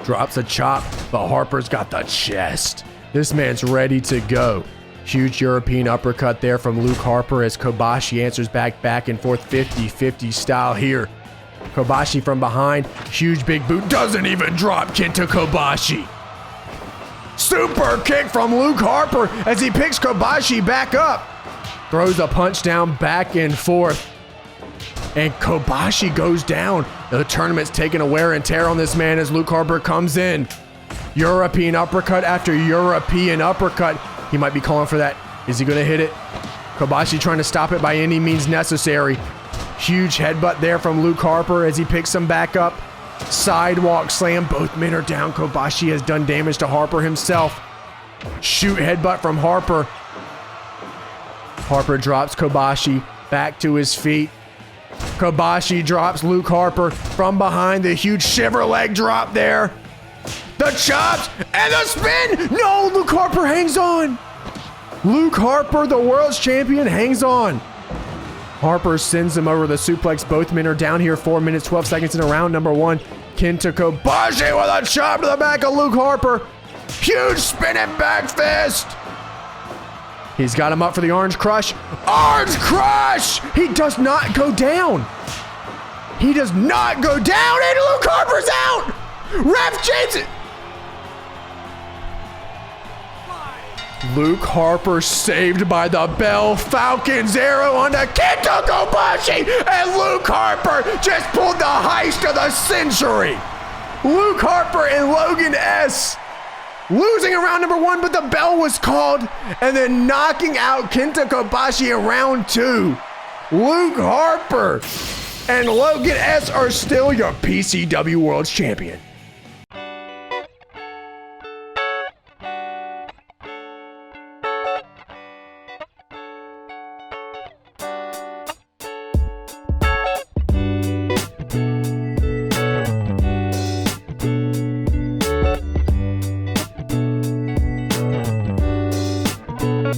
Drops a chop, but Harper's got the chest. This man's ready to go. Huge European uppercut there from Luke Harper as Kobashi answers back and forth 50-50 style here. Kobashi from behind. Huge big boot. Doesn't even drop Kenta Kobashi. Super kick from Luke Harper as he picks Kobashi back up. Throws a punch down back and forth. And Kobashi goes down. The tournament's taking a wear and tear on this man as Luke Harper comes in. European uppercut after European uppercut. He might be calling for that. Is he going to hit it? Kobashi trying to stop it by any means necessary. Huge headbutt there from Luke Harper as he picks him back up. Sidewalk slam. Both men are down. Kobashi has done damage to Harper himself. Shoot headbutt from Harper. Harper drops Kobashi back to his feet. Kobashi drops Luke Harper from behind. The huge shiver leg drop there. The chops and the spin. No, Luke Harper hangs on. Luke Harper, the world's champion, hangs on. Harper sends him over the suplex. Both men are down here. 4 minutes, 12 seconds into round number 1. Kenta Kobashi with a chop to the back of Luke Harper. Huge spinning back fist. He's got him up for the Orange Crush. Orange Crush! He does not go down. He does not go down, and Luke Harper's out. Ref changes it. Luke Harper saved by the bell. Falcon's arrow onto Kenta Kobashi, and Luke Harper just pulled the heist of the century. Luke Harper and Logan S. losing in round number 1, but the bell was called, and then knocking out Kenta Kobashi in round 2. Luke Harper and Logan S are still your PCW World Champion.